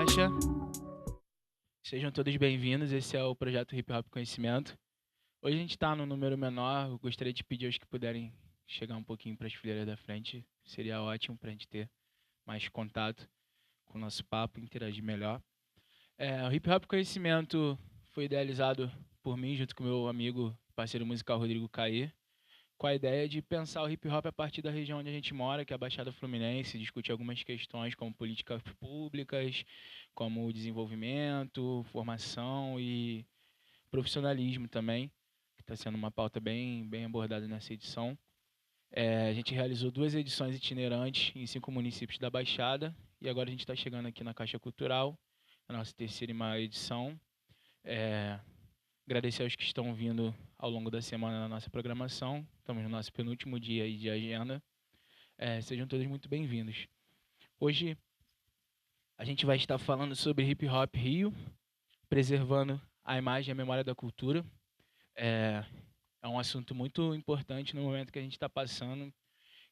caixa. Sejam todos bem-vindos. Esse é o projeto Hip Hop Conhecimento. Hoje a gente está no número menor. Eu gostaria de pedir aos que puderem chegar um pouquinho para as fileiras da frente. Seria ótimo para a gente ter mais contato com o nosso papo, interagir melhor. O Hip Hop Conhecimento foi idealizado por mim, junto com meu amigo, parceiro musical Rodrigo Caí, com a ideia de pensar o hip hop a partir da região onde a gente mora, que é a Baixada Fluminense, discutir algumas questões como políticas públicas, como desenvolvimento, formação e profissionalismo também, que está sendo uma pauta bem abordada nessa edição. A gente realizou 2 edições itinerantes em 5 municípios da Baixada e agora a gente está chegando aqui na Caixa Cultural, na nossa terceira e maior edição. Agradecer aos que estão vindo ao longo da semana na nossa programação. Estamos no nosso penúltimo dia aí de agenda. Sejam todos muito bem-vindos. Hoje a gente vai estar falando sobre Hip Hop Rio, preservando a imagem e a memória da cultura. É um assunto muito importante no momento que a gente está passando,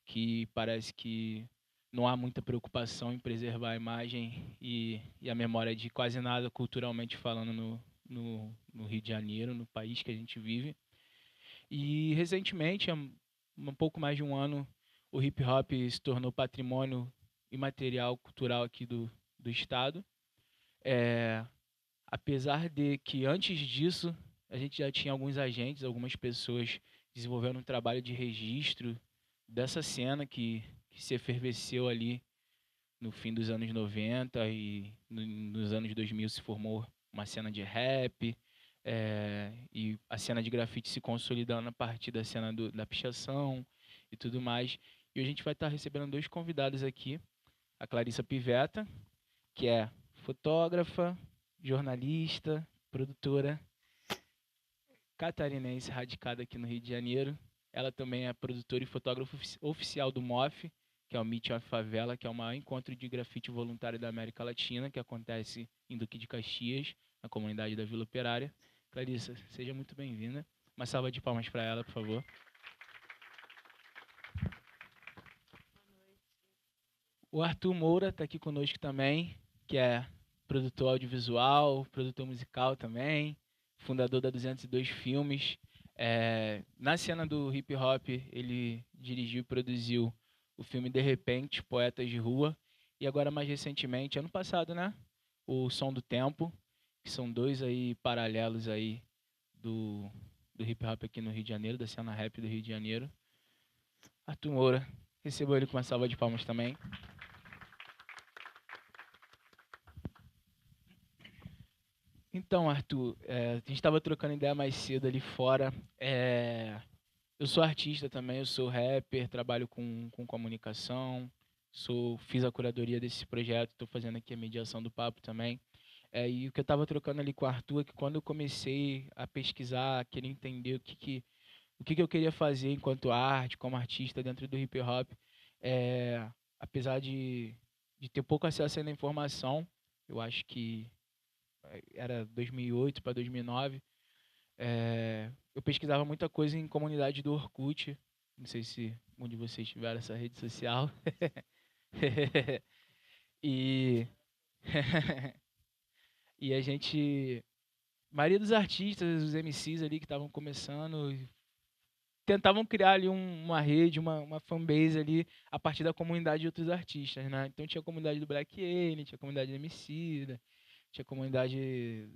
que parece que não há muita preocupação em preservar a imagem e a memória de quase nada culturalmente falando no Rio de Janeiro, no país que a gente vive. E recentemente, há um pouco mais de um ano, o hip hop se tornou patrimônio imaterial cultural aqui do estado. Apesar de que antes disso a gente já tinha alguns agentes, algumas pessoas desenvolvendo um trabalho de registro dessa cena que se efervesceu ali no fim dos anos 90 e nos anos 2000 se formou uma cena de rap, e a cena de grafite se consolidando a partir da cena da pichação e tudo mais. E hoje a gente vai estar recebendo 2 convidados aqui, a Clarissa Pivetta, que é fotógrafa, jornalista, produtora catarinense radicada aqui no Rio de Janeiro. Ela também é produtora e fotógrafa oficial do MOF, que é o Meet of Favela, que é o maior encontro de grafite voluntário da América Latina, que acontece em Duque de Caxias, na comunidade da Vila Operária. Clarissa, seja muito bem-vinda. Uma salva de palmas para ela, por favor. O Arthur Moura está aqui conosco também, que é produtor audiovisual, produtor musical também, fundador da 202 Filmes. Na cena do hip hop, ele dirigiu e produziu o filme De Repente, Poetas de Rua, e agora mais recentemente, ano passado, né? O Som do Tempo, que são 2 aí paralelos aí do hip hop aqui no Rio de Janeiro, da cena rap do Rio de Janeiro. Arthur Moura, recebo ele com uma salva de palmas também. Então, Arthur, a gente estava trocando ideia mais cedo ali fora. Eu sou artista também, eu sou rapper, trabalho com comunicação, fiz a curadoria desse projeto, estou fazendo aqui a mediação do papo também. E o que eu estava trocando ali com o Arthur é que quando eu comecei a pesquisar, a querer entender o que eu queria fazer enquanto arte, como artista dentro do hip hop, apesar de ter pouco acesso ainda à informação, eu acho que era 2008 para 2009, eu pesquisava muita coisa em comunidade do Orkut. Não sei se um de vocês tiver essa rede social. e e a maioria dos artistas, os MCs ali que estavam começando, tentavam criar ali uma rede, uma fanbase ali a partir da comunidade de outros artistas, né? Então tinha a comunidade do Black Alien, tinha a comunidade do MC, tinha a comunidade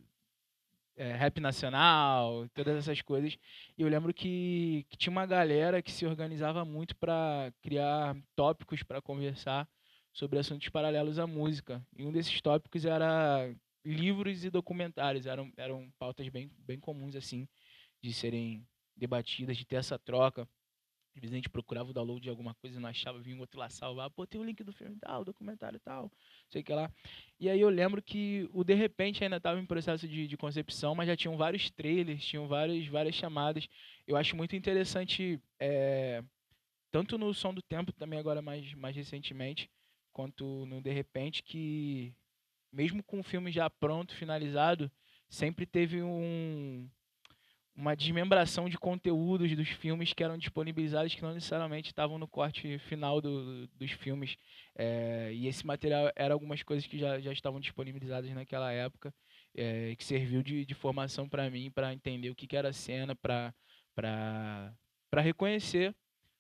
rap nacional, todas essas coisas. E eu lembro que tinha uma galera que se organizava muito para criar tópicos para conversar sobre assuntos paralelos à música. E um desses tópicos era livros e documentários. Eram pautas bem comuns, assim, de serem debatidas, de ter essa troca. Às vezes a gente procurava o download de alguma coisa e não achava, vinha um outro lá salvar. Pô, tem o link do filme tal, documentário tal, sei que lá. E aí eu lembro que o De Repente ainda estava em processo de concepção, mas já tinham vários trailers, tinham várias chamadas. Eu acho muito interessante, tanto no Som do Tempo, também agora mais recentemente, quanto no De Repente, que mesmo com o filme já pronto, finalizado, sempre teve uma desmembração de conteúdos dos filmes que eram disponibilizados que não necessariamente estavam no corte final dos filmes. E esse material era algumas coisas que já estavam disponibilizadas naquela época, que serviu de formação para mim, para entender o que era cena, para reconhecer,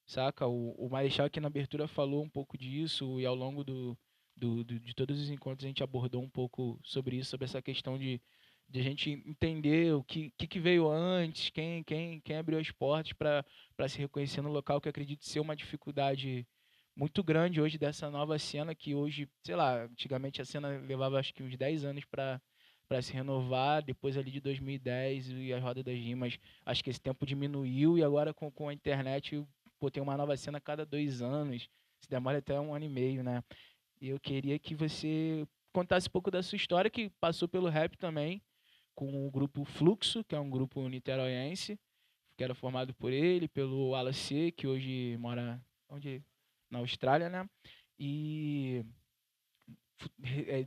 saca? O Marechal aqui na abertura falou um pouco disso, e ao longo de todos os encontros a gente abordou um pouco sobre isso, sobre essa questão de a gente entender o que veio antes, quem abriu as portas para se reconhecer no local, que eu acredito ser uma dificuldade muito grande hoje dessa nova cena, que hoje, sei lá, antigamente a cena levava acho que uns 10 anos para se renovar, depois ali de 2010 e a Roda das Rimas, acho que esse tempo diminuiu, e agora com a internet, pô, tem uma nova cena a cada 2 anos, se demora até 1 ano e meio, né? E eu queria que você contasse um pouco da sua história, que passou pelo rap também, com o grupo Fluxo, que é um grupo niteroiense, que era formado por ele, pelo Wallace, que hoje mora onde? Na Austrália, né? E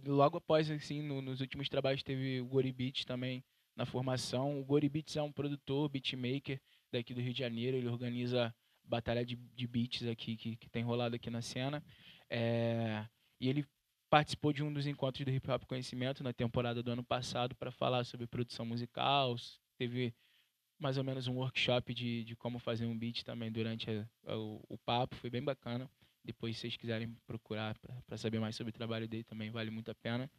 logo após, assim, nos últimos trabalhos, teve o Gori Beats também na formação. O Gori Beats é um produtor, beatmaker daqui do Rio de Janeiro. Ele organiza batalha de beats aqui que tem rolado aqui na cena. E ele participou de um dos encontros do Hip Hop Conhecimento na temporada do ano passado para falar sobre produção musical. Teve mais ou menos um workshop de como fazer um beat também durante o papo. Foi bem bacana. Depois, se vocês quiserem procurar para saber mais sobre o trabalho dele, também vale muito a pena.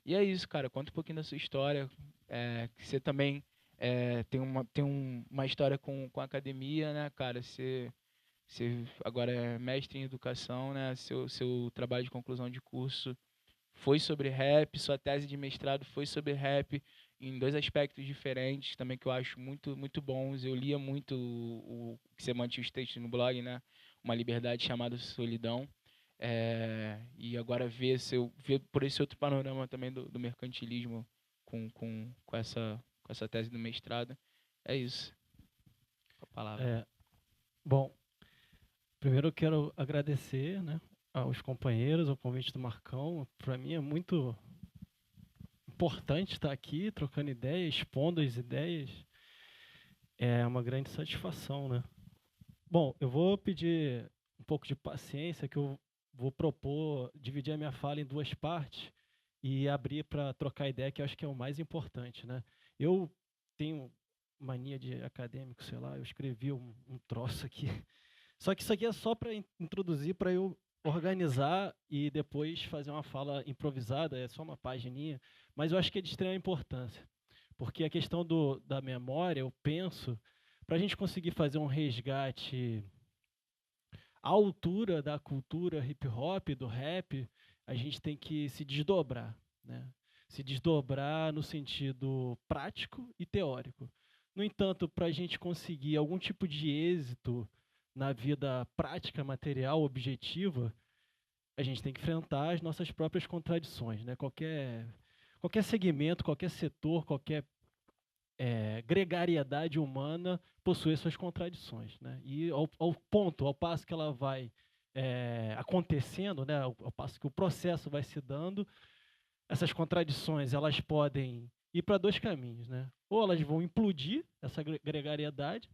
E é isso, cara. Conta um pouquinho da sua história. Que você também tem uma história com a academia, né, cara? Você agora é mestre em educação, né? Seu trabalho de conclusão de curso foi sobre rap, sua tese de mestrado foi sobre rap, em dois aspectos diferentes também que eu acho muito, muito bons. Eu lia muito o que você mantinha os textos no blog, né? Uma liberdade chamada Solidão. E agora ver por esse outro panorama também do mercantilismo com essa tese do mestrado. É isso. Com a palavra. Bom, primeiro eu quero agradecer, né, aos companheiros, ao convite do Marcão. Para mim é muito importante estar aqui, trocando ideias, expondo as ideias. É uma grande satisfação, né? Bom, eu vou pedir um pouco de paciência, que eu vou propor dividir a minha fala em duas partes e abrir para trocar ideia, que eu acho que é o mais importante, né? Eu tenho mania de acadêmico, sei lá, eu escrevi um troço aqui. Só que isso aqui é só para introduzir, para eu organizar e depois fazer uma fala improvisada, é só uma pagininha, mas eu acho que é de extrema importância, porque a questão da memória, eu penso, para a gente conseguir fazer um resgate à altura da cultura hip hop, do rap, a gente tem que se desdobrar, né? Se desdobrar no sentido prático e teórico. No entanto, para a gente conseguir algum tipo de êxito na vida prática, material, objetiva, a gente tem que enfrentar as nossas próprias contradições, né? Qualquer segmento, qualquer setor, qualquer gregariedade humana possui suas contradições, né? E ao passo que ela vai acontecendo, né? Ao passo que o processo vai se dando, essas contradições elas podem ir para dois caminhos, né? Ou elas vão implodir essa gregariedade,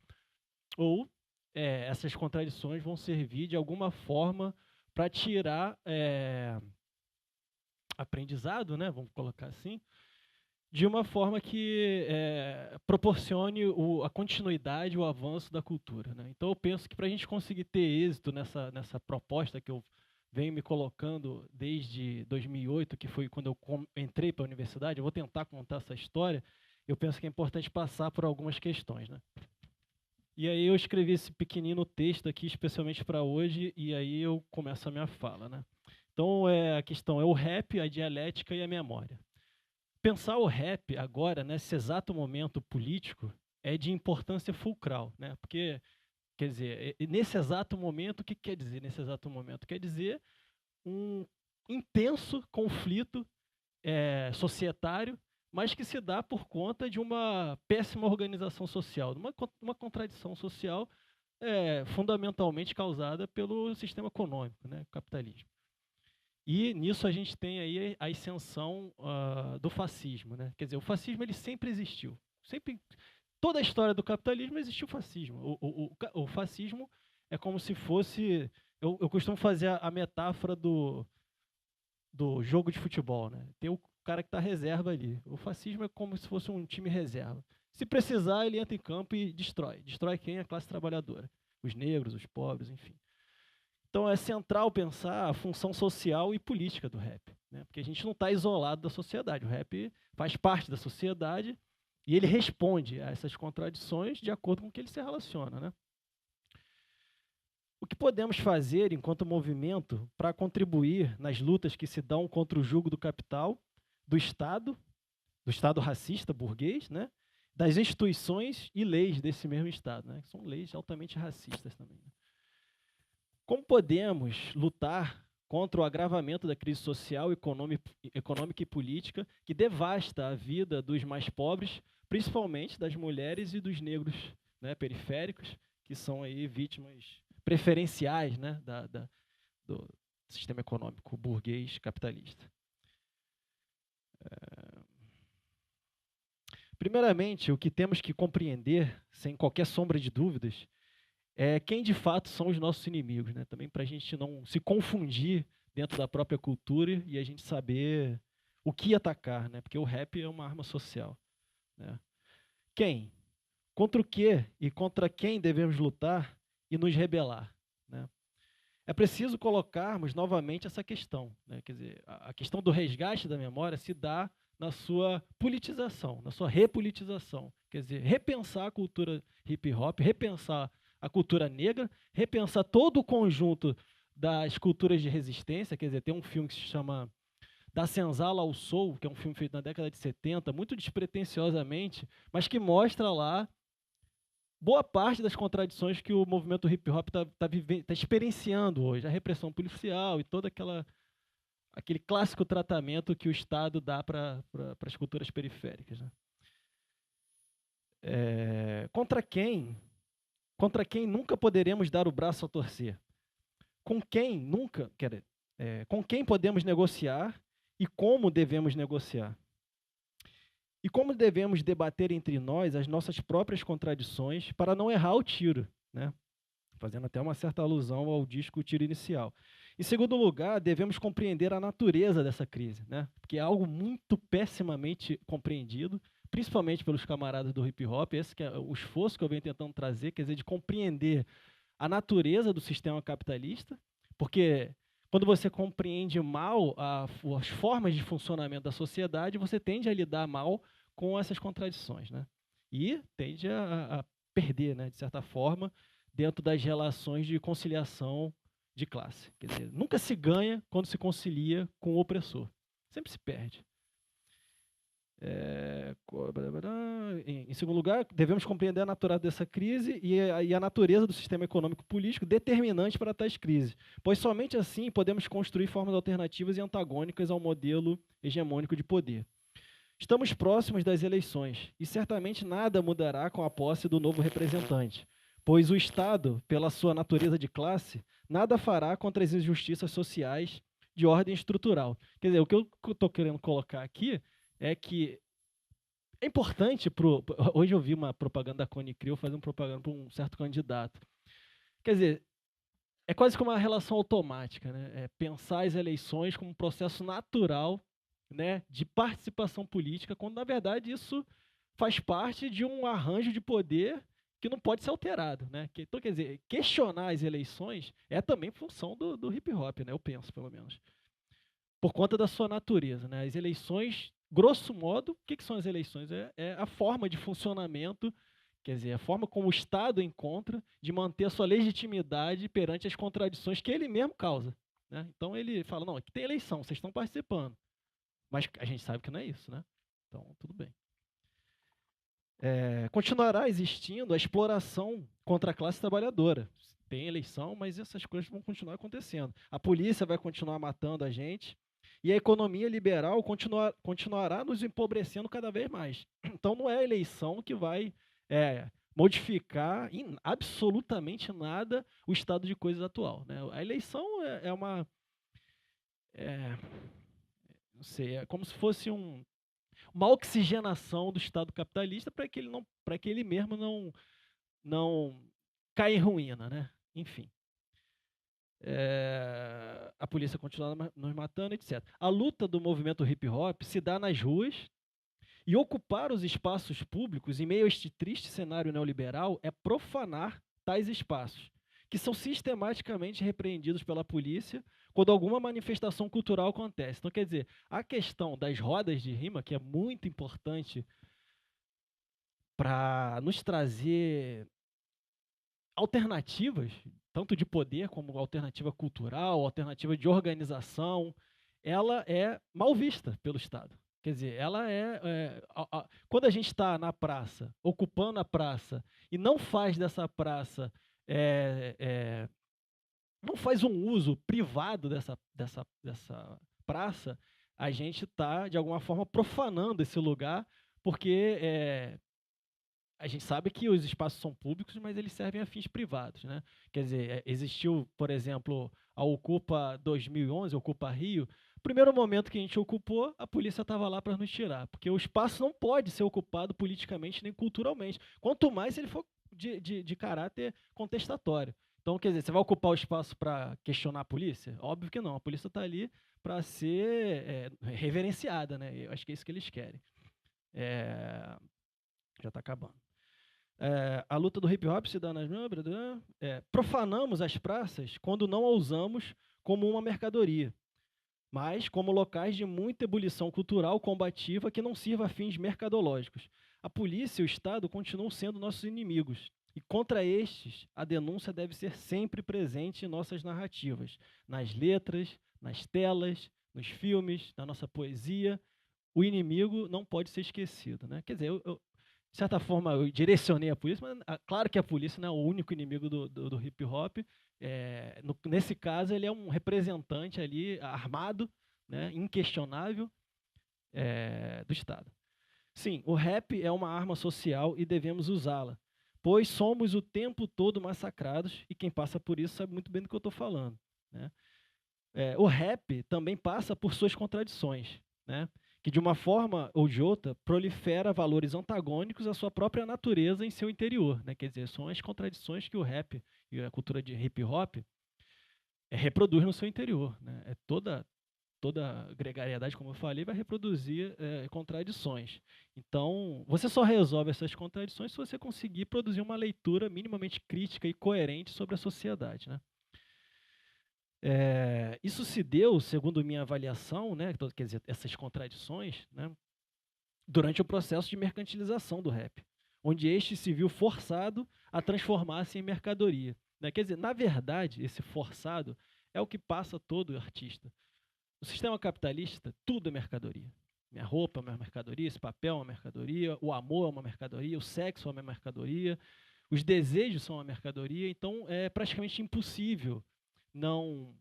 ou essas contradições vão servir de alguma forma para tirar aprendizado, né? Vamos colocar assim, de uma forma que proporcione a continuidade, o avanço da cultura, né? Então eu penso que para a gente conseguir ter êxito nessa proposta que eu venho me colocando desde 2008, que foi quando eu entrei para a universidade, eu vou tentar contar essa história, eu penso que é importante passar por algumas questões, né? E aí eu escrevi esse pequenino texto aqui especialmente para hoje, e aí eu começo a minha fala, né? Então a questão é o rap, a dialética e a memória. Pensar o rap agora, nesse exato momento político, é de importância fulcral, né? Porque, quer dizer, nesse exato momento, o que quer dizer nesse exato momento? Quer dizer um intenso conflito societário, mas que se dá por conta de uma péssima organização social, uma contradição social fundamentalmente causada pelo sistema econômico, né? O capitalismo. E nisso a gente tem aí a ascensão do fascismo, né? Quer dizer, o fascismo ele sempre existiu, sempre toda a história do capitalismo existiu fascismo. O fascismo é como se fosse... Eu costumo fazer a metáfora do jogo de futebol, né? Tem o cara que está reserva ali. O fascismo é como se fosse um time reserva. Se precisar, ele entra em campo e destrói. Destrói quem? A classe trabalhadora. Os negros, os pobres, enfim. Então é central pensar a função social e política do rap, né? Porque a gente não está isolado da sociedade. O rap faz parte da sociedade e ele responde a essas contradições de acordo com o que ele se relaciona, né? O que podemos fazer enquanto movimento para contribuir nas lutas que se dão contra o jugo do capital, do Estado racista, burguês, né? Das instituições e leis desse mesmo Estado, né? Que são leis altamente racistas também, né? Como podemos lutar contra o agravamento da crise social, econômica e política que devasta a vida dos mais pobres, principalmente das mulheres e dos negros, né, periféricos, que são aí vítimas preferenciais, né, do sistema econômico burguês capitalista. Primeiramente, o que temos que compreender, sem qualquer sombra de dúvidas, é quem de fato são os nossos inimigos, né? Também para a gente não se confundir dentro da própria cultura e a gente saber o que atacar, né? Porque o rap é uma arma social, né? Quem? Contra o que e contra quem devemos lutar e nos rebelar, né? É preciso colocarmos novamente essa questão, né? Quer dizer, a questão do resgate da memória se dá na sua politização, na sua repolitização. Quer dizer, repensar a cultura hip-hop, repensar a cultura negra, repensar todo o conjunto das culturas de resistência. Quer dizer, tem um filme que se chama Da Senzala ao Soul, que é um filme feito na década de 70, muito despretensiosamente, mas que mostra lá boa parte das contradições que o movimento hip-hop tá experienciando hoje, a repressão policial e todo aquele clássico tratamento que o Estado dá para as culturas periféricas, né? Contra quem nunca poderemos dar o braço a torcer? Com quem podemos negociar e como devemos negociar? E como devemos debater entre nós as nossas próprias contradições para não errar o tiro, né? Fazendo até uma certa alusão ao disco Tiro Inicial. Em segundo lugar, devemos compreender a natureza dessa crise, né? Porque é algo muito pessimamente compreendido, principalmente pelos camaradas do hip-hop. Esse que é o esforço que eu venho tentando trazer, quer dizer, de compreender a natureza do sistema capitalista, porque quando você compreende mal as formas de funcionamento da sociedade, você tende a lidar mal com essas contradições, né? E tende a perder, né, de certa forma, dentro das relações de conciliação de classe. Quer dizer, nunca se ganha quando se concilia com o opressor. Sempre se perde. Em segundo lugar, devemos compreender a natureza dessa crise e a natureza do sistema econômico-político determinante para tais crises, pois somente assim podemos construir formas alternativas e antagônicas ao modelo hegemônico de poder. Estamos próximos das eleições e certamente nada mudará com a posse do novo representante, pois o Estado, pela sua natureza de classe, nada fará contra as injustiças sociais de ordem estrutural. Quer dizer, o que eu estou querendo colocar aqui é que é importante hoje eu vi uma propaganda da Cone Crew fazendo propaganda para um certo candidato. Quer dizer, é quase como uma relação automática, né? É pensar as eleições como um processo natural, né, de participação política, quando na verdade isso faz parte de um arranjo de poder que não pode ser alterado, né? Então, quer dizer, questionar as eleições é também função do hip hop, né? Eu penso, pelo menos. Por conta da sua natureza, né? As eleições, grosso modo, o que são as eleições? É a forma de funcionamento, quer dizer, a forma como o Estado encontra de manter a sua legitimidade perante as contradições que ele mesmo causa, né? Então ele fala, não, aqui tem eleição, vocês estão participando. Mas a gente sabe que não é isso, né? Então, tudo bem. Continuará existindo a exploração contra a classe trabalhadora. Tem eleição, mas essas coisas vão continuar acontecendo. A polícia vai continuar matando a gente e a economia liberal continuará nos empobrecendo cada vez mais. Então, não é a eleição que vai modificar em absolutamente nada o estado de coisas atual, né? A eleição não sei, é como se fosse uma oxigenação do Estado capitalista para que ele mesmo não caia em ruína, né? Enfim. A polícia continua nos matando, etc. A luta do movimento hip hop se dá nas ruas, e ocupar os espaços públicos em meio a este triste cenário neoliberal é profanar tais espaços, que são sistematicamente repreendidos pela polícia quando alguma manifestação cultural acontece. Então, quer dizer, a questão das rodas de rima, que é muito importante para nos trazer alternativas, tanto de poder como alternativa cultural, alternativa de organização, ela é mal vista pelo Estado. Quer dizer, ela quando a gente está na praça, ocupando a praça, e não faz dessa praça, não faz um uso privado dessa praça, a gente está, de alguma forma, profanando esse lugar, porque a gente sabe que os espaços são públicos, mas eles servem a fins privados, né? Quer dizer, existiu, por exemplo, a Ocupa 2011, Ocupa Rio. Primeiro momento que a gente ocupou, a polícia estava lá para nos tirar, porque o espaço não pode ser ocupado politicamente nem culturalmente, quanto mais se ele for de caráter contestatório. Então, quer dizer, você vai ocupar o espaço para questionar a polícia? Óbvio que não, a polícia está ali para ser reverenciada, né? Eu acho que é isso que eles querem. Já está acabando. A luta do hip hop se dá nas... profanamos as praças quando não a usamos como uma mercadoria, mas como locais de muita ebulição cultural combativa que não sirva a fins mercadológicos. A polícia e o Estado continuam sendo nossos inimigos, e contra estes a denúncia deve ser sempre presente em nossas narrativas, nas letras, nas telas, nos filmes, na nossa poesia. O inimigo não pode ser esquecido, né? Quer dizer, de certa forma, eu direcionei a polícia, mas claro que a polícia não é o único inimigo do hip hop. Nesse caso, ele é um representante ali armado, né, inquestionável, do Estado. Sim, o rap é uma arma social e devemos usá-la, pois somos o tempo todo massacrados, e quem passa por isso sabe muito bem do que eu estou falando, né? O rap também passa por suas contradições, né? Que de uma forma ou de outra prolifera valores antagônicos à sua própria natureza em seu interior, né? Quer dizer, são as contradições que o rap e a cultura de hip hop reproduz no seu interior, né? Toda gregariedade, como eu falei, vai reproduzir contradições. Então, você só resolve essas contradições se você conseguir produzir uma leitura minimamente crítica e coerente sobre a sociedade, né? Isso se deu, segundo minha avaliação, né, quer dizer, essas contradições, né, durante o processo de mercantilização do rap, onde este se viu forçado a transformar-se em mercadoria, né? Quer dizer, na verdade, esse forçado é o que passa todo artista. No sistema capitalista, tudo é mercadoria. Minha roupa é uma mercadoria, esse papel é uma mercadoria, o amor é uma mercadoria, o sexo é uma mercadoria, os desejos são uma mercadoria, então é praticamente impossível não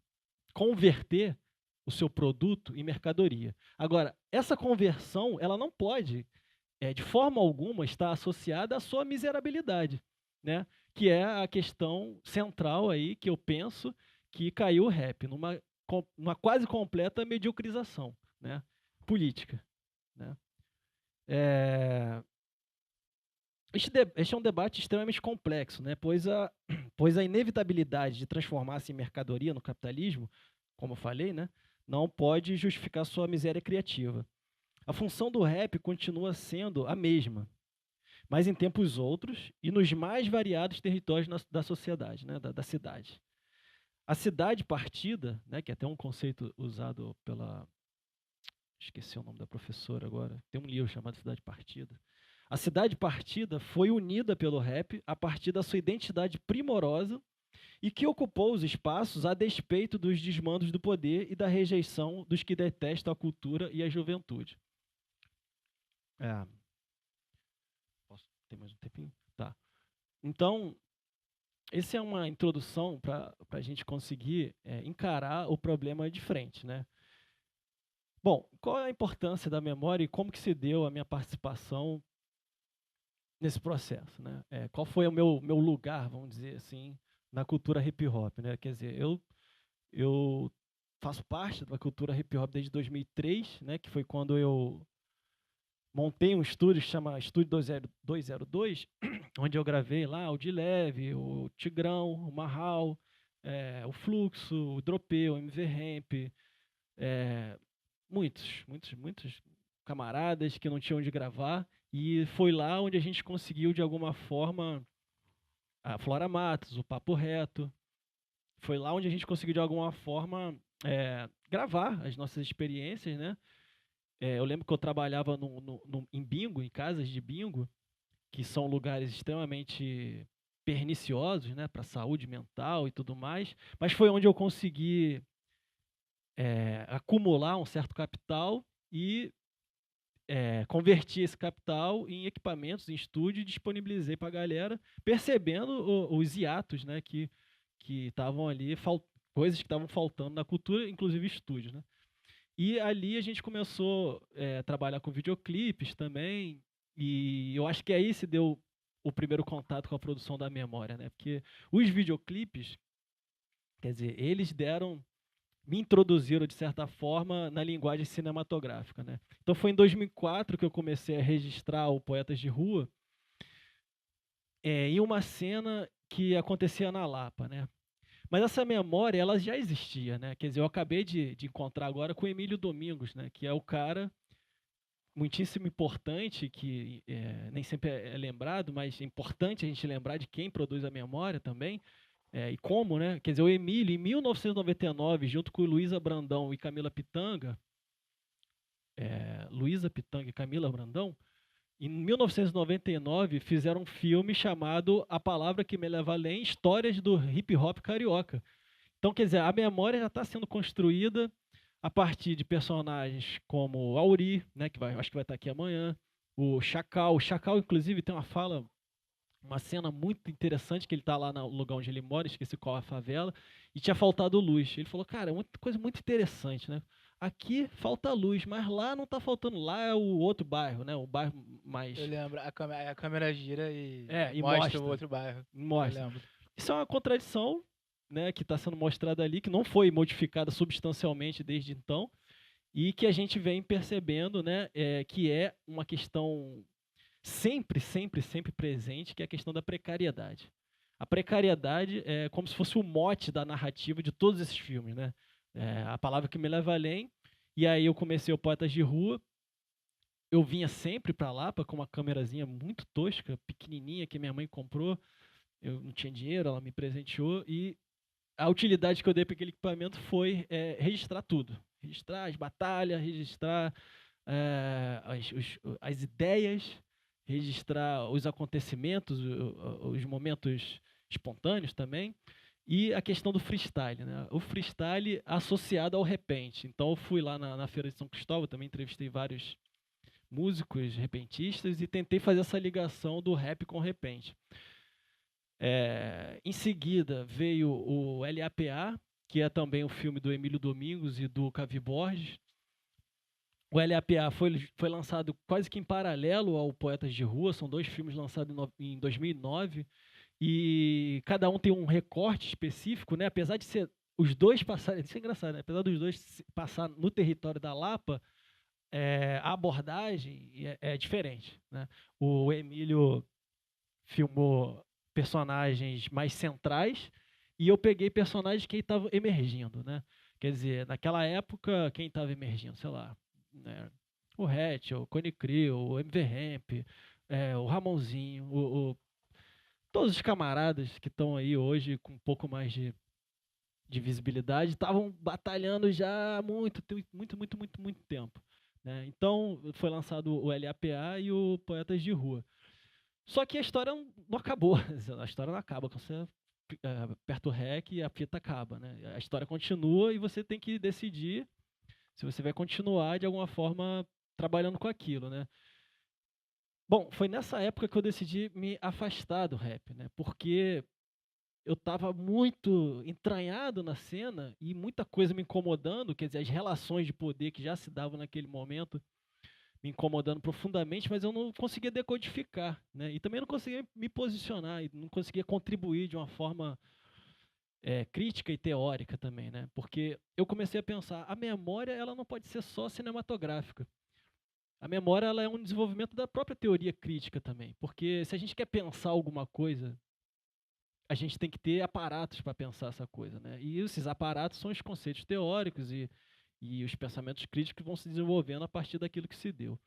converter o seu produto em mercadoria. Agora, essa conversão, ela não pode, de forma alguma, estar associada à sua miserabilidade, né? Que é a questão central aí que eu penso que caiu o rap, numa quase completa mediocrização, né, política, né? Este é um debate extremamente complexo, né? Pois a inevitabilidade de transformar-se em mercadoria no capitalismo, como eu falei, né, não pode justificar sua miséria criativa. A função do rap continua sendo a mesma, mas em tempos outros e nos mais variados territórios da sociedade, né, da cidade. A cidade partida, né, que é até um conceito usado pela... Esqueci o nome da professora agora. Tem um livro chamado Cidade Partida. A cidade partida foi unida pelo rap a partir da sua identidade primorosa e que ocupou os espaços a despeito dos desmandos do poder e da rejeição dos que detestam a cultura e a juventude. Posso ter mais um tempinho? Tá. Então, essa é uma introdução para a gente conseguir encarar o problema de frente, né? Bom, qual é a importância da memória e como que se deu a minha participação nesse processo, né? Qual foi o meu lugar, vamos dizer assim, na cultura hip hop, né? Quer dizer, eu faço parte da cultura hip hop desde 2003, né? Que foi quando eu montei um estúdio que chama Estúdio 202, onde eu gravei lá o De Leve, o Tigrão, o Marral, o Fluxo, o Dropeu, o MV Ramp, muitos camaradas que não tinham onde gravar, e foi lá onde a gente conseguiu, de alguma forma, a Flora Matos, o Papo Reto, foi lá onde a gente conseguiu, de alguma forma, gravar as nossas experiências, né? Eu lembro que eu trabalhava em bingo, em casas de bingo, que são lugares extremamente perniciosos, né, para a saúde mental e tudo mais, mas foi onde eu consegui acumular um certo capital e converti esse capital em equipamentos, em estúdio, e disponibilizei para a galera, percebendo os hiatos, né, que estavam ali, coisas que estavam faltando na cultura, inclusive estúdio, né? E ali a gente começou a trabalhar com videoclipes também, e eu acho que aí se deu o primeiro contato com a produção da memória, né? Porque os videoclipes, quer dizer, eles me introduziram de certa forma na linguagem cinematográfica, né? Então foi em 2004 que eu comecei a registrar o Poetas de Rua, em uma cena que acontecia na Lapa, né? Mas essa memória, ela já existia, né? Quer dizer, eu acabei de encontrar agora com o Emílio Domingos, né? Que é o cara muitíssimo importante, que nem sempre é lembrado, mas é importante a gente lembrar de quem produz a memória também, e como, né? Quer dizer, o Emílio, em 1999, junto com Luísa Brandão e Camila Pitanga, Luísa Pitanga e Camila Brandão, em 1999 fizeram um filme chamado A Palavra que Me Leva Além, Histórias do Hip Hop Carioca. Então, quer dizer, a memória já está sendo construída a partir de personagens como Auri, né, acho que vai estar aqui amanhã, o Chacal. O Chacal, inclusive, tem uma cena muito interessante, que ele está lá no lugar onde ele mora, esqueci qual é a favela, e tinha faltado luz. Ele falou, cara, coisa muito interessante, né? Aqui falta luz, mas lá não está faltando. Lá é o outro bairro, né? O bairro mais... Eu lembro, a câmera gira e E mostra o outro bairro. Mostra. Eu lembro. Isso é uma contradição, né, que está sendo mostrada ali, que não foi modificada substancialmente desde então, e que a gente vem percebendo, né, que é uma questão sempre presente, que é a questão da precariedade. A precariedade é como se fosse o mote da narrativa de todos esses filmes, né? A Palavra que Me Leva Além, e aí eu comecei o Poetas de Rua. Eu vinha sempre para Lapa com uma câmerazinha muito tosca, pequenininha, que minha mãe comprou. Eu não tinha dinheiro, ela me presenteou, e a utilidade que eu dei para aquele equipamento foi registrar tudo. Registrar as batalhas, registrar as ideias, registrar os acontecimentos, os momentos espontâneos também, e a questão do freestyle, né? O freestyle associado ao repente. Então eu fui lá na Feira de São Cristóvão, também entrevistei vários músicos repentistas e tentei fazer essa ligação do rap com o repente. Em seguida veio o LAPA, que é também um filme do Emílio Domingos e do Cavi Borges. O LAPA foi lançado quase que em paralelo ao Poetas de Rua, são dois filmes lançados em 2009, e cada um tem um recorte específico, né? Apesar de ser os dois passarem, isso é engraçado, né? Apesar dos dois passar no território da Lapa, a abordagem é diferente, né? O Emílio filmou personagens mais centrais, e eu peguei personagens que estavam emergindo, né? Quer dizer, naquela época, quem estava emergindo? Sei lá, né? O Hatch, o Cone Crew, o MV Ramp, o Ramonzinho, todos os camaradas que estão aí hoje com um pouco mais de visibilidade estavam batalhando já há muito tempo, né? Então foi lançado o LAPA e o Poetas de Rua. Só que a história não acabou. A história não acaba. Quando você aperta o REC e a fita acaba, né? A história continua e você tem que decidir se você vai continuar de alguma forma trabalhando com aquilo, né? Bom, foi nessa época que eu decidi me afastar do rap, né? Porque eu estava muito entranhado na cena e muita coisa me incomodando, quer dizer, as relações de poder que já se davam naquele momento me incomodando profundamente, mas eu não conseguia decodificar, né? E também não conseguia me posicionar, e não conseguia contribuir de uma forma crítica e teórica também, né? Porque eu comecei a pensar, a memória ela não pode ser só cinematográfica. A memória ela é um desenvolvimento da própria teoria crítica também, porque se a gente quer pensar alguma coisa, a gente tem que ter aparatos para pensar essa coisa, né? E esses aparatos são os conceitos teóricos e os pensamentos críticos que vão se desenvolvendo a partir daquilo que se deu.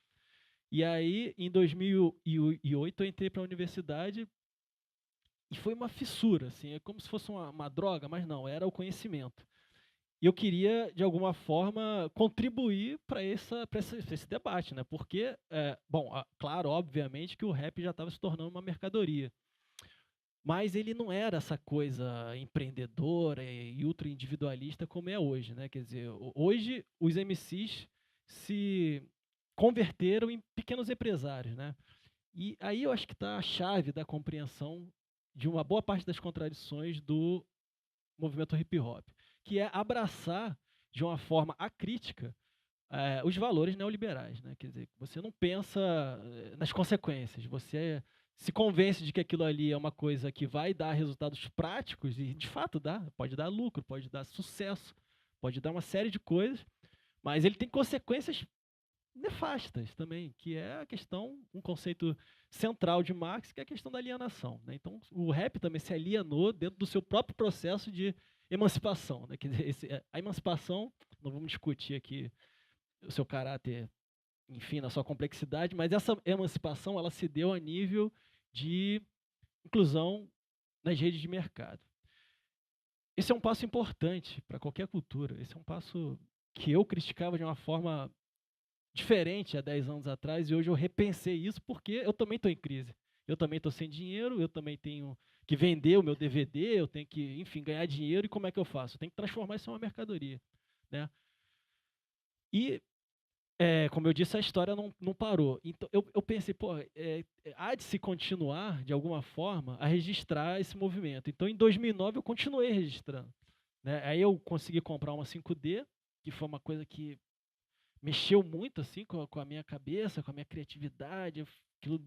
E aí, em 2008, eu entrei para a universidade e foi uma fissura, assim, é como se fosse uma droga, mas não, era o conhecimento. E eu queria, de alguma forma, contribuir para esse debate, né? Porque, bom, claro, obviamente que o rap já estava se tornando uma mercadoria, mas ele não era essa coisa empreendedora e ultra individualista como é hoje, né? Quer dizer, hoje os MCs se converteram em pequenos empresários, né? E aí eu acho que está a chave da compreensão de uma boa parte das contradições do movimento hip hop, que é abraçar de uma forma acrítica os valores neoliberais, né? Quer dizer, você não pensa nas consequências, você se convence de que aquilo ali é uma coisa que vai dar resultados práticos e de fato dá, pode dar lucro, pode dar sucesso, pode dar uma série de coisas, mas ele tem consequências nefastas também, que é a questão, um conceito central de Marx, que é a questão da alienação, né? Então, o rap também se alienou dentro do seu próprio processo de emancipação, né? Quer dizer, a emancipação, não vamos discutir aqui o seu caráter, enfim, na sua complexidade, mas essa emancipação ela se deu a nível de inclusão nas redes de mercado. Esse é um passo importante para qualquer cultura, esse é um passo que eu criticava de uma forma diferente há 10 anos atrás, e hoje eu repensei isso porque eu também estou em crise. Eu também estou sem dinheiro, eu também tenho que vender o meu DVD, eu tenho que, enfim, ganhar dinheiro, e como é que eu faço? Eu tenho que transformar isso em uma mercadoria, né? E, como eu disse, a história não parou. Então, eu pensei, pô, há de se continuar, de alguma forma, a registrar esse movimento. Então, em 2009, eu continuei registrando, né? Aí eu consegui comprar uma 5D, que foi uma coisa que mexeu muito assim com a minha cabeça, com a minha criatividade. Aquilo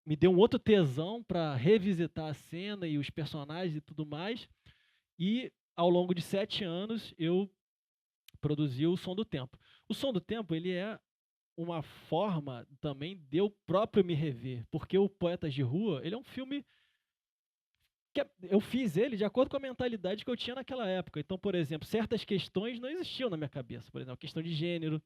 me deu um outro tesão para revisitar a cena e os personagens e tudo mais. E ao longo de 7 anos eu produzi o Som do Tempo. O Som do Tempo ele é uma forma também de eu próprio me rever, porque o Poetas de Rua ele é um filme que eu fiz ele de acordo com a mentalidade que eu tinha naquela época. Então, por exemplo, certas questões não existiam na minha cabeça. Por exemplo, a questão de gênero,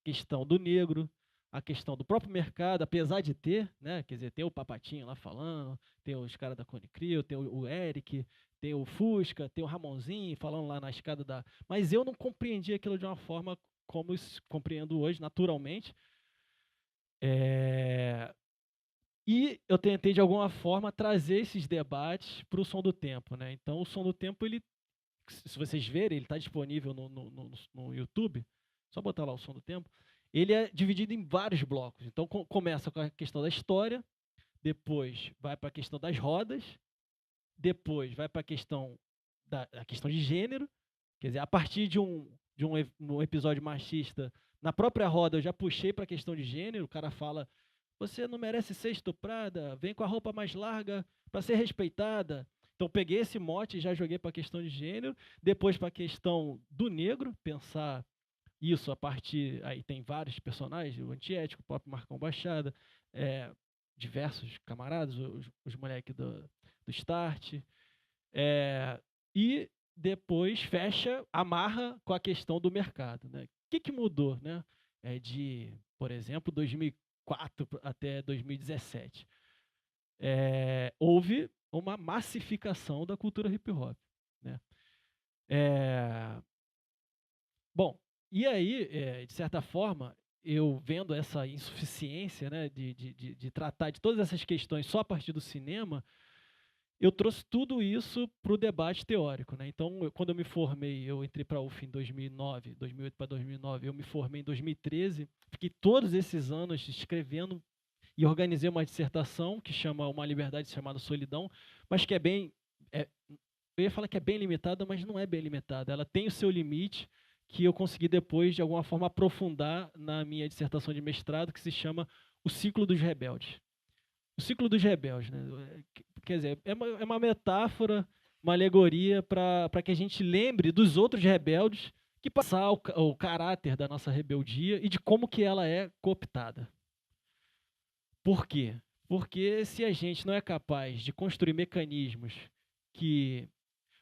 questão do negro, a questão do próprio mercado, apesar de ter, né? Quer dizer, tem o Papatinho lá falando, tem os caras da Cone Crew, tem o Eric, tem o Fusca, tem o Ramonzinho falando lá na escada da. Mas eu não compreendi aquilo de uma forma como compreendo hoje, naturalmente. E eu tentei, de alguma forma, trazer esses debates para o Som do Tempo, né? Então, o Som do Tempo, ele, se vocês verem, ele está disponível no YouTube, só botar lá o Som do Tempo. Ele é dividido em vários blocos. Então, começa com a questão da história, depois vai para a questão das rodas, depois vai para a questão questão de gênero. Quer dizer, a partir de um episódio machista, na própria roda eu já puxei para a questão de gênero. O cara fala: você não merece ser estuprada, vem com a roupa mais larga para ser respeitada. Então, peguei esse mote e já joguei para a questão de gênero. Depois, para a questão do negro, pensar isso a partir. Aí tem vários personagens: o Antiético, o próprio Marcão Baixada, diversos camaradas, os moleques do Start. E depois fecha, amarra com a questão do mercado, né? O que mudou, né? Por exemplo, 2004 até 2017. Houve uma massificação da cultura hip hop, né? Bom, e aí, de certa forma, eu vendo essa insuficiência, né, de tratar de todas essas questões só a partir do cinema, eu trouxe tudo isso para o debate teórico, né? Então, quando eu me formei, eu entrei para a UF em 2009, 2008 para 2009, eu me formei em 2013, fiquei todos esses anos escrevendo e organizei uma dissertação que chama Uma Liberdade Chamada Solidão, mas que eu ia falar que é bem limitada, mas não é bem limitada. Ela tem o seu limite, que eu consegui depois, de alguma forma, aprofundar na minha dissertação de mestrado, que se chama O Ciclo dos Rebeldes. O Ciclo dos Rebeldes, né? Quer dizer, é uma metáfora, uma alegoria para que a gente lembre dos outros rebeldes que passar o caráter da nossa rebeldia e de como que ela é cooptada. Por quê? Porque se a gente não é capaz de construir mecanismos que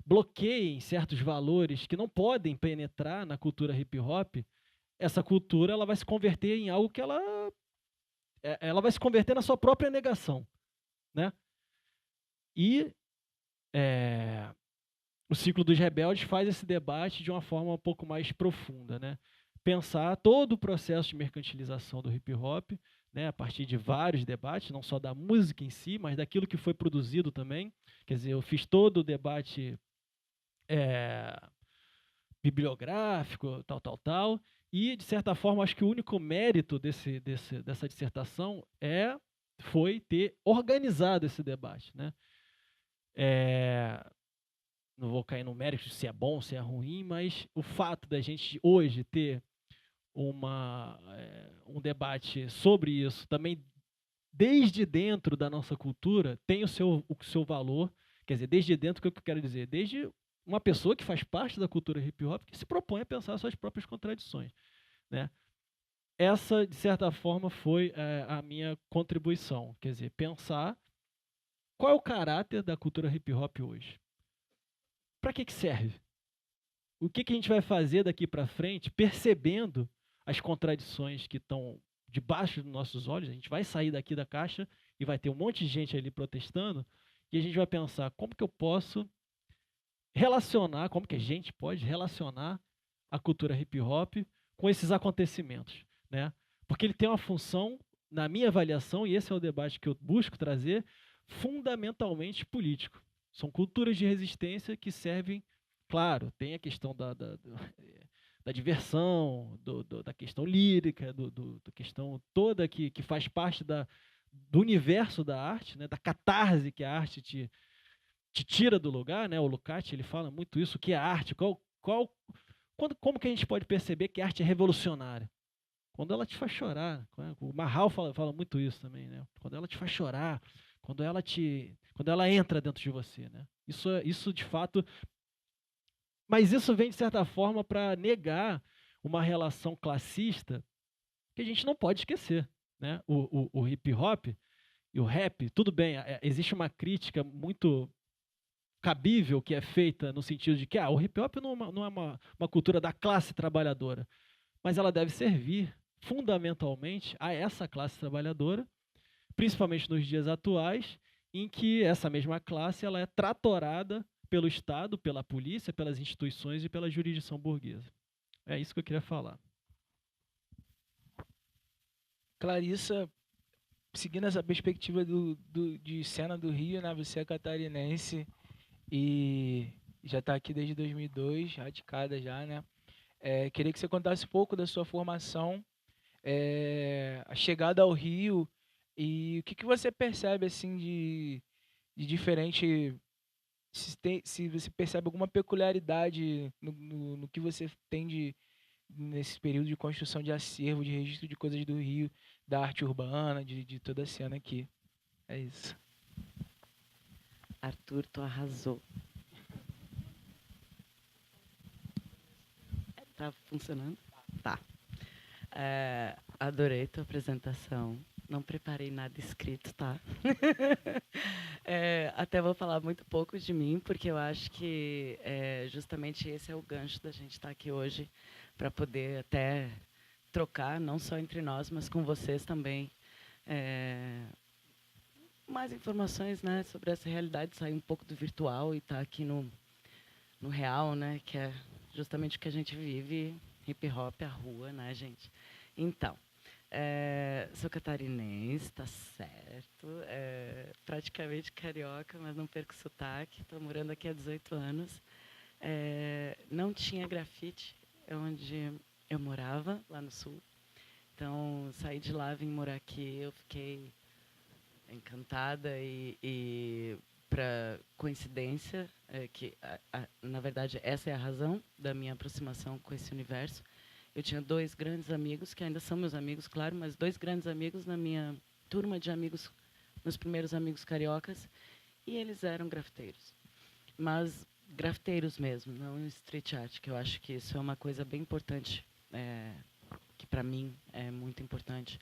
bloqueiem certos valores que não podem penetrar na cultura hip hop, essa cultura ela vai se converter em algo que ela vai se converter na sua própria negação, né? E o Ciclo dos Rebeldes faz esse debate de uma forma um pouco mais profunda, né? Pensar todo o processo de mercantilização do hip hop, né, a partir de vários debates, não só da música em si, mas daquilo que foi produzido também. Quer dizer, eu fiz todo o debate bibliográfico, tal, e, de certa forma, acho que o único mérito dessa dissertação foi ter organizado esse debate, né? Não vou cair no mérito se é bom, se é ruim, mas o fato da gente hoje ter um debate sobre isso também desde dentro da nossa cultura tem o seu valor. Quer dizer, desde dentro, o que eu quero dizer? Desde uma pessoa que faz parte da cultura hip hop que se propõe a pensar suas próprias contradições, né? Essa, de certa forma, foi a minha contribuição. Quer dizer, pensar qual é o caráter da cultura hip hop hoje. Para que serve? O que a gente vai fazer daqui para frente, percebendo as contradições que estão debaixo dos nossos olhos? A gente vai sair daqui da caixa e vai ter um monte de gente ali protestando, e a gente vai pensar como que eu posso relacionar, como que a gente pode relacionar a cultura hip hop com esses acontecimentos, né? Porque ele tem uma função, na minha avaliação, e esse é o debate que eu busco trazer, fundamentalmente político. São culturas de resistência que servem, claro, tem a questão da diversão, da questão lírica, da questão toda que faz parte do universo da arte, né, da catarse que a arte te tira do lugar, né? O Lukács, ele fala muito isso, o que é arte, como que a gente pode perceber que a arte é revolucionária? Quando ela te faz chorar. O Marral fala muito isso também, né? Quando ela te faz chorar, quando ela entra dentro de você, né? Isso de fato, mas isso vem de certa forma para negar uma relação classista que a gente não pode esquecer, né? O hip hop e o rap, tudo bem, existe uma crítica muito cabível que é feita no sentido de que o hip hop não é uma cultura da classe trabalhadora, mas ela deve servir fundamentalmente a essa classe trabalhadora, principalmente nos dias atuais, em que essa mesma classe ela é tratorada pelo Estado, pela polícia, pelas instituições e pela jurisdição burguesa. É isso que eu queria falar. Clarissa, seguindo essa perspectiva de cena do Rio, né? Você é catarinense e já está aqui desde 2002, radicada já, né? Queria que você contasse um pouco da sua formação, a chegada ao Rio e o que você percebe assim de diferente, se você percebe alguma peculiaridade no que você tem nesse período de construção de acervo, de registro de coisas do Rio, da arte urbana, de toda a cena aqui. É isso. Arthur, tu arrasou. Tá funcionando? Tá. Adorei tua apresentação. Não preparei nada escrito, tá? Até vou falar muito pouco de mim, porque eu acho que justamente esse é o gancho da gente estar aqui hoje, para poder até trocar, não só entre nós, mas com vocês também, mais informações, né, sobre essa realidade, sair um pouco do virtual e estar aqui no real, né, que é justamente o que a gente vive, hip hop, a rua, né, gente? Então, sou catarinense, tá certo, praticamente carioca, mas não perco o sotaque, estou morando aqui há 18 anos. Não tinha grafite onde eu morava, lá no sul. Então, saí de lá, vim morar aqui, eu fiquei encantada e para coincidência, que na verdade essa é a razão da minha aproximação com esse universo. Eu tinha 2 grandes amigos, que ainda são meus amigos, claro, mas 2 grandes amigos na minha turma de amigos, meus primeiros amigos cariocas, e eles eram grafiteiros. Mas grafiteiros mesmo, não street art, que eu acho que isso é uma coisa bem importante, que para mim é muito importante.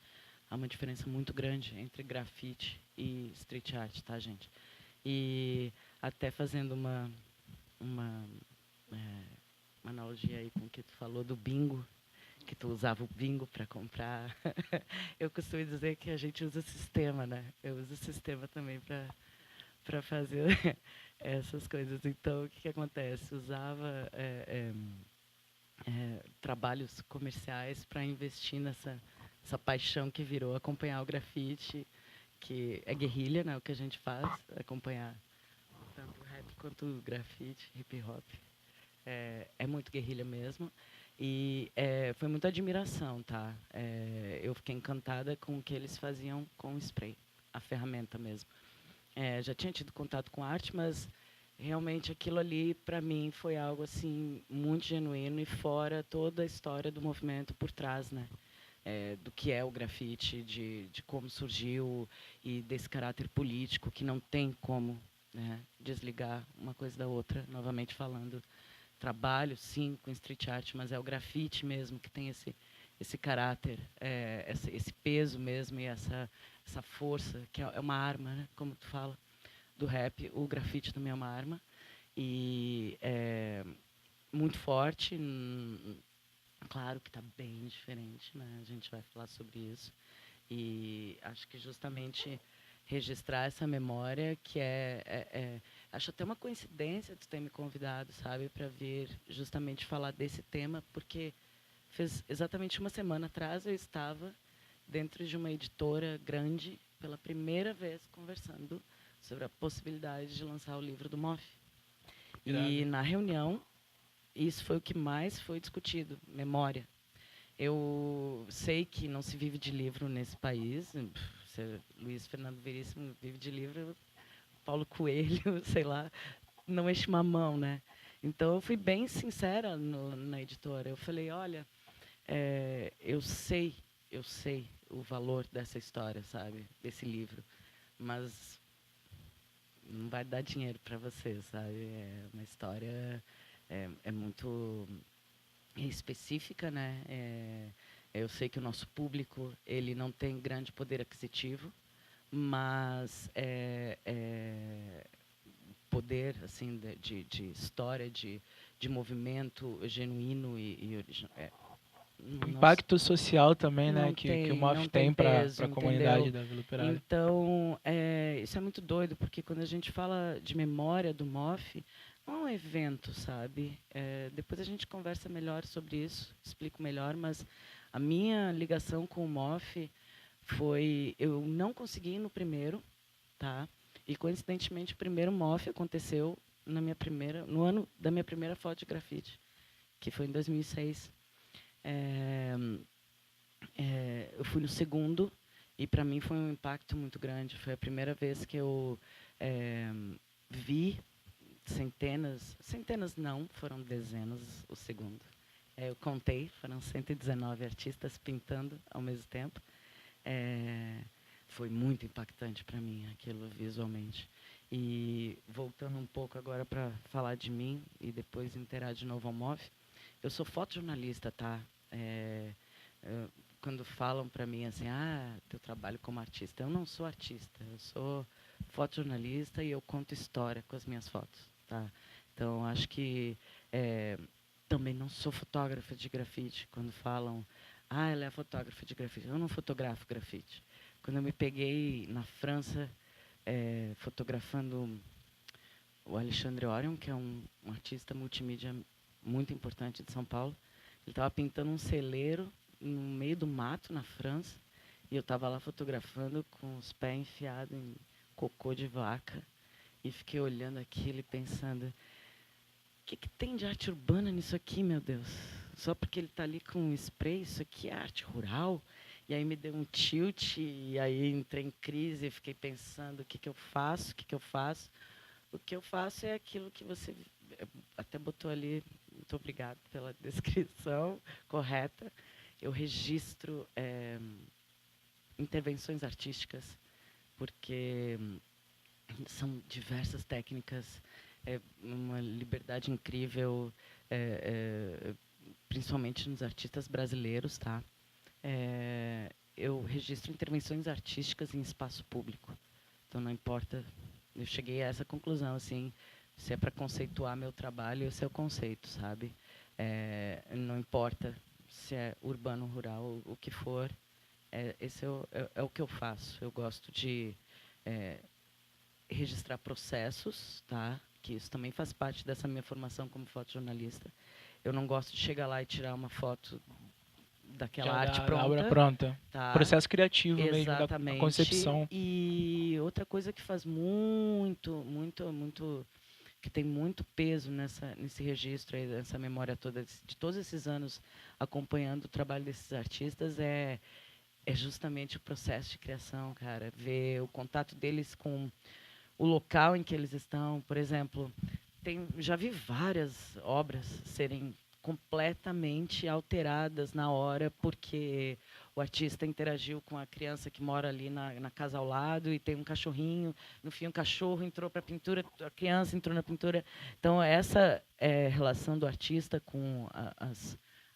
Há uma diferença muito grande entre grafite e street art, tá, gente? E até fazendo uma, uma analogia aí com o que tu falou do bingo, que tu usava o bingo para comprar. Eu costumo dizer que a gente usa sistema, né? Eu uso o sistema também para fazer essas coisas. Então, o que acontece? Usava trabalhos comerciais para investir essa paixão que virou acompanhar o grafite, que é guerrilha, né? O que a gente faz, acompanhar tanto o rap quanto o grafite, hip hop. É muito guerrilha mesmo. E foi muita admiração, tá? Eu fiquei encantada com o que eles faziam com o spray, a ferramenta mesmo. Já tinha tido contato com arte, mas realmente aquilo ali, para mim, foi algo assim muito genuíno e fora toda a história do movimento por trás, né? Do que é o grafite, de como surgiu e desse caráter político que não tem como, né, desligar uma coisa da outra, novamente falando. Trabalho, sim, com street art, mas é o grafite mesmo que tem esse caráter, esse peso mesmo e essa força, que é uma arma, né, como tu fala, do rap. O grafite também é uma arma. E é muito forte. Claro que está bem diferente, né? A gente vai falar sobre isso. E acho que justamente registrar essa memória que acho até uma coincidência de ter me convidado, sabe, para vir justamente falar desse tema, porque fez exatamente uma semana atrás eu estava dentro de uma editora grande pela primeira vez conversando sobre a possibilidade de lançar o livro do MOF. E na reunião, isso foi o que mais foi discutido, memória. Eu sei que não se vive de livro nesse país. Luiz Fernando Veríssimo vive de livro, Paulo Coelho, sei lá, não enche uma mão, né? Então, eu fui bem sincera na editora. Eu falei, olha, eu sei o valor dessa história, sabe? Desse livro, mas não vai dar dinheiro para você, sabe? É uma história muito específica, né? Eu sei que o nosso público ele não tem grande poder aquisitivo, mas poder assim de história, de movimento genuíno e original. Impacto social também, né, que o MOF tem para a comunidade da Vila Operária. Então, isso é muito doido, porque quando a gente fala de memória do MOF, não é um evento, sabe? Depois a gente conversa melhor sobre isso, explico melhor, mas a minha ligação com o MOF foi... Eu não consegui ir no primeiro, tá? E, coincidentemente, o primeiro MOF aconteceu no ano da minha primeira foto de grafite, que foi em 2006. Eu fui no segundo e para mim foi um impacto muito grande. Foi a primeira vez que eu vi centenas não, foram dezenas o segundo. Eu contei, foram 119 artistas pintando ao mesmo tempo. Foi muito impactante para mim aquilo visualmente. E voltando um pouco agora para falar de mim e depois inteirar de novo ao MOF, eu sou fotojornalista, tá? Quando falam para mim assim, teu trabalho como artista, eu não sou artista, eu sou fotojornalista e eu conto história com as minhas fotos, tá? Então acho que também não sou fotógrafa de grafite. Quando falam, ela é fotógrafa de grafite, eu não fotografo grafite. Quando eu me peguei na França fotografando o Alexandre Orion, que é um artista multimídia muito importante de São Paulo, ele estava pintando um celeiro no meio do mato, na França, e eu estava lá fotografando com os pés enfiados em cocô de vaca, e fiquei olhando aquilo e pensando, o que tem de arte urbana nisso aqui, meu Deus? Só porque ele está ali com um spray, isso aqui é arte rural? E aí me deu um tilt, e aí entrei em crise, e fiquei pensando, o que eu faço? O que eu faço? O que eu faço é aquilo que você até botou ali. Muito obrigada pela descrição correta. Eu registro intervenções artísticas, porque são diversas técnicas é uma liberdade incrível, principalmente nos artistas brasileiros, tá? Eu registro intervenções artísticas em espaço público. Então, não importa, eu cheguei a essa conclusão, assim, se é para conceituar meu trabalho, esse é o conceito, sabe? Não importa se é urbano, rural, o que for, esse é o que eu faço. Eu gosto de registrar processos, tá? Que isso também faz parte dessa minha formação como fotojornalista. Eu não gosto de chegar lá e tirar uma foto daquela Já arte da pronta. obra pronta. Tá? Processo criativo mesmo, da Exatamente. concepção. E outra coisa que faz muito, que tem muito peso nesse registro, aí, nessa memória toda, de todos esses anos acompanhando o trabalho desses artistas, é justamente o processo de criação, cara. Ver o contato deles com o local em que eles estão. Por exemplo, já vi várias obras serem completamente alteradas na hora, porque o artista interagiu com a criança que mora ali na casa ao lado e tem um cachorrinho. No fim, o cachorro entrou para a pintura, a criança entrou na pintura. Então, essa relação do artista com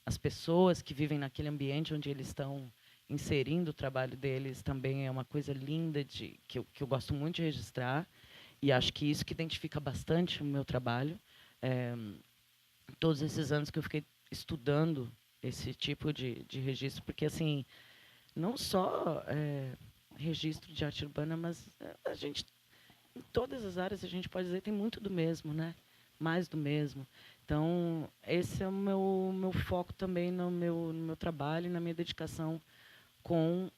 as pessoas que vivem naquele ambiente onde eles estão inserindo o trabalho deles também é uma coisa linda que eu gosto muito de registrar. E acho que isso que identifica bastante o meu trabalho. Todos esses anos que eu fiquei estudando esse tipo de registro, porque assim, não só registro de arte urbana, mas a gente, em todas as áreas, a gente pode dizer, tem muito do mesmo, né? Mais do mesmo. Então, esse é o meu foco também no meu trabalho e na minha dedicação com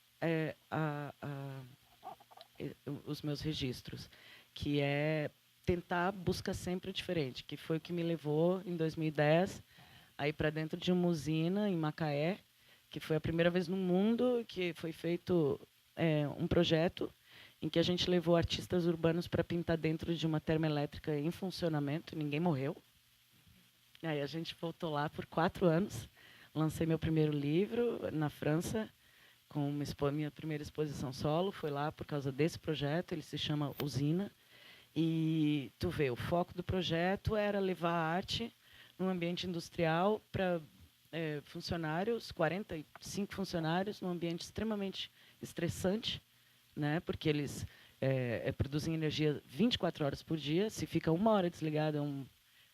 os meus registros, que é tentar busca sempre diferente, que foi o que me levou em 2010 a ir para dentro de uma usina em Macaé, que foi a primeira vez no mundo que foi feito um projeto em que a gente levou artistas urbanos para pintar dentro de uma termoelétrica em funcionamento. Ninguém morreu. E aí a gente voltou lá por 4 anos, lancei meu primeiro livro na França, com minha primeira exposição solo, foi lá por causa desse projeto, ele se chama Usina. E tu vê, o foco do projeto era levar a arte num ambiente industrial para funcionários, 45 funcionários, num ambiente extremamente estressante, né? Porque eles produzem energia 24 horas por dia, se fica 1 hora desligado é um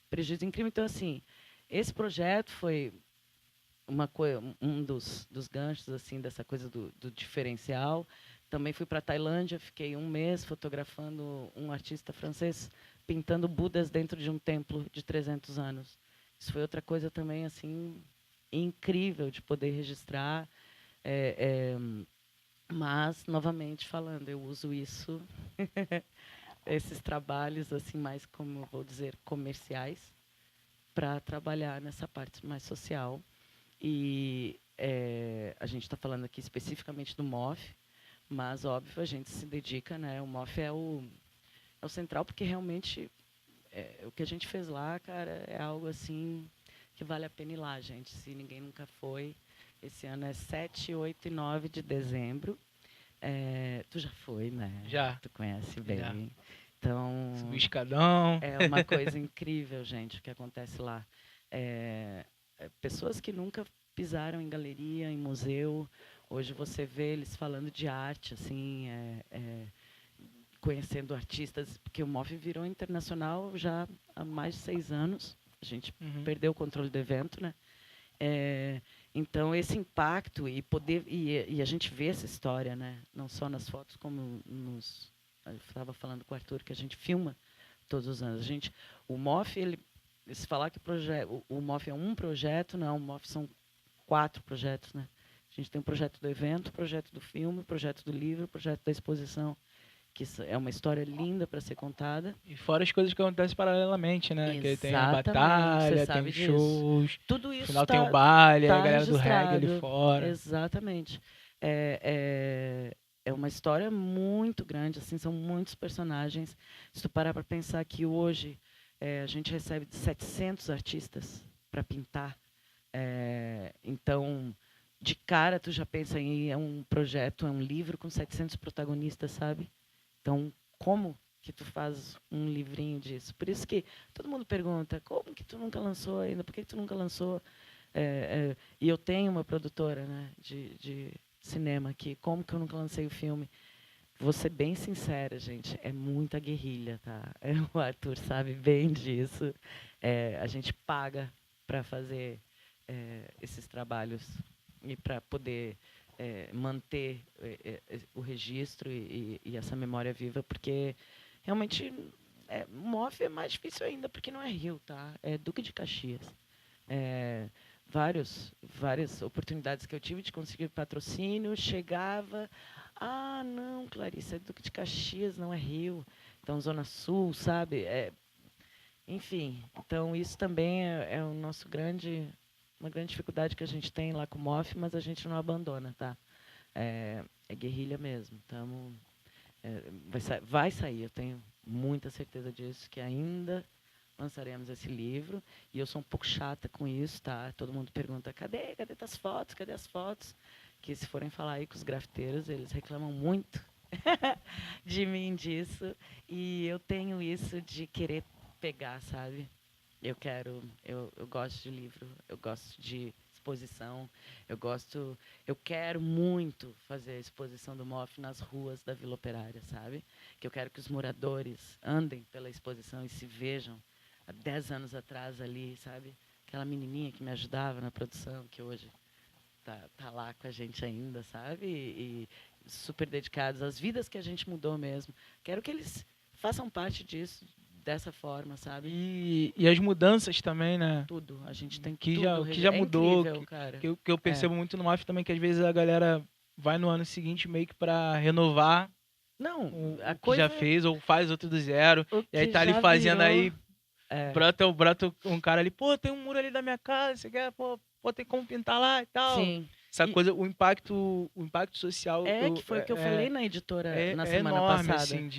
prejuízo incrível. Então, assim, esse projeto foi um dos ganchos assim dessa coisa do diferencial. Também fui para a Tailândia, fiquei 1 mês fotografando um artista francês pintando Budas dentro de um templo de 300 anos. Isso foi outra coisa também assim incrível de poder registrar. Mas, novamente falando, eu uso isso, esses trabalhos assim mais, como eu vou dizer, comerciais, para trabalhar nessa parte mais social. E a gente está falando aqui especificamente do MOF, mas, óbvio, a gente se dedica, né? O MOF é o central, porque realmente o que a gente fez lá, cara, é algo assim que vale a pena ir lá, gente. Se ninguém nunca foi, esse ano é 7, 8 e 9 de dezembro. Tu já foi, né? Já. Tu conhece bem. Já. Então, Subir escadão. é uma coisa incrível, gente, o que acontece lá. Pessoas que nunca pisaram em galeria, em museu, hoje você vê eles falando de arte, assim, conhecendo artistas, porque o MOF virou internacional já há mais de 6 anos. A gente perdeu o controle do evento, né? Então, esse impacto e poder e a gente vê essa história, né? Não só nas fotos, como eu estava falando com o Arthur, que a gente filma todos os anos. O MOF, se falar que o MOF é um projeto, não, o MOF são 4 projetos, né? A gente tem o projeto do evento, o projeto do filme, o projeto do livro, o projeto da exposição, que é uma história linda para ser contada. E fora as coisas que acontecem paralelamente, né? Exatamente, Que tem a batalha, tem os shows, tudo no isso final tem o baile, a galera do reggae ali registrado. fora. Exatamente. É uma história muito grande, assim, são muitos personagens. Se tu parar para pensar que hoje a gente recebe 700 artistas para pintar, então, de cara, tu já pensa em um projeto, um livro com 700 protagonistas, sabe? Então, como que tu faz um livrinho disso. Por isso que todo mundo pergunta, como que tu nunca lançou ainda? Por que tu nunca lançou? E eu tenho uma produtora, né, de cinema aqui. Como que eu nunca lancei o filme? Vou ser bem sincera, gente, é muita guerrilha, tá? O Arthur sabe bem disso. A gente paga para fazer esses trabalhos e para poder manter o registro e essa memória viva, porque realmente MOF é mais difícil ainda, porque não é Rio, tá? É Duque de Caxias. Várias oportunidades que eu tive de conseguir patrocínio, chegava, não, Clarice, é Duque de Caxias, não é Rio, então Zona Sul, sabe? Enfim, então isso também é o nosso uma grande dificuldade que a gente tem lá com o MOF, mas a gente não abandona, tá? É guerrilha mesmo. Vai sair, eu tenho muita certeza disso, que ainda lançaremos esse livro. E eu sou um pouco chata com isso, tá? Todo mundo pergunta, cadê as fotos? Cadê as fotos? Que se forem falar aí com os grafiteiros, eles reclamam muito de mim disso. E eu tenho isso de querer pegar, sabe? Eu gosto de livro, eu gosto de exposição, eu quero muito fazer a exposição do MOF nas ruas da Vila Operária, sabe? Que eu quero que os moradores andem pela exposição e se vejam há 10 anos atrás ali, sabe? Aquela menininha que me ajudava na produção, que hoje tá lá com a gente ainda, sabe? E super dedicados às vidas que a gente mudou mesmo. Quero que eles façam parte disso, dessa forma, sabe? E as mudanças também, né? Tudo. A gente tem que tudo. já mudou, incrível, cara. Que eu percebo muito no MOF também, que às vezes a galera vai no ano seguinte meio que pra renovar Não, o a que coisa já fez, ou faz outro do zero. o E aí que tá ali já fazendo virou- aí, É, brota um cara ali, pô, tem um muro ali da minha casa, você quer, pô, tem como pintar lá e tal. sim. Essa E- coisa, o impacto social... que foi o que eu falei na editora na semana enorme, passada. assim,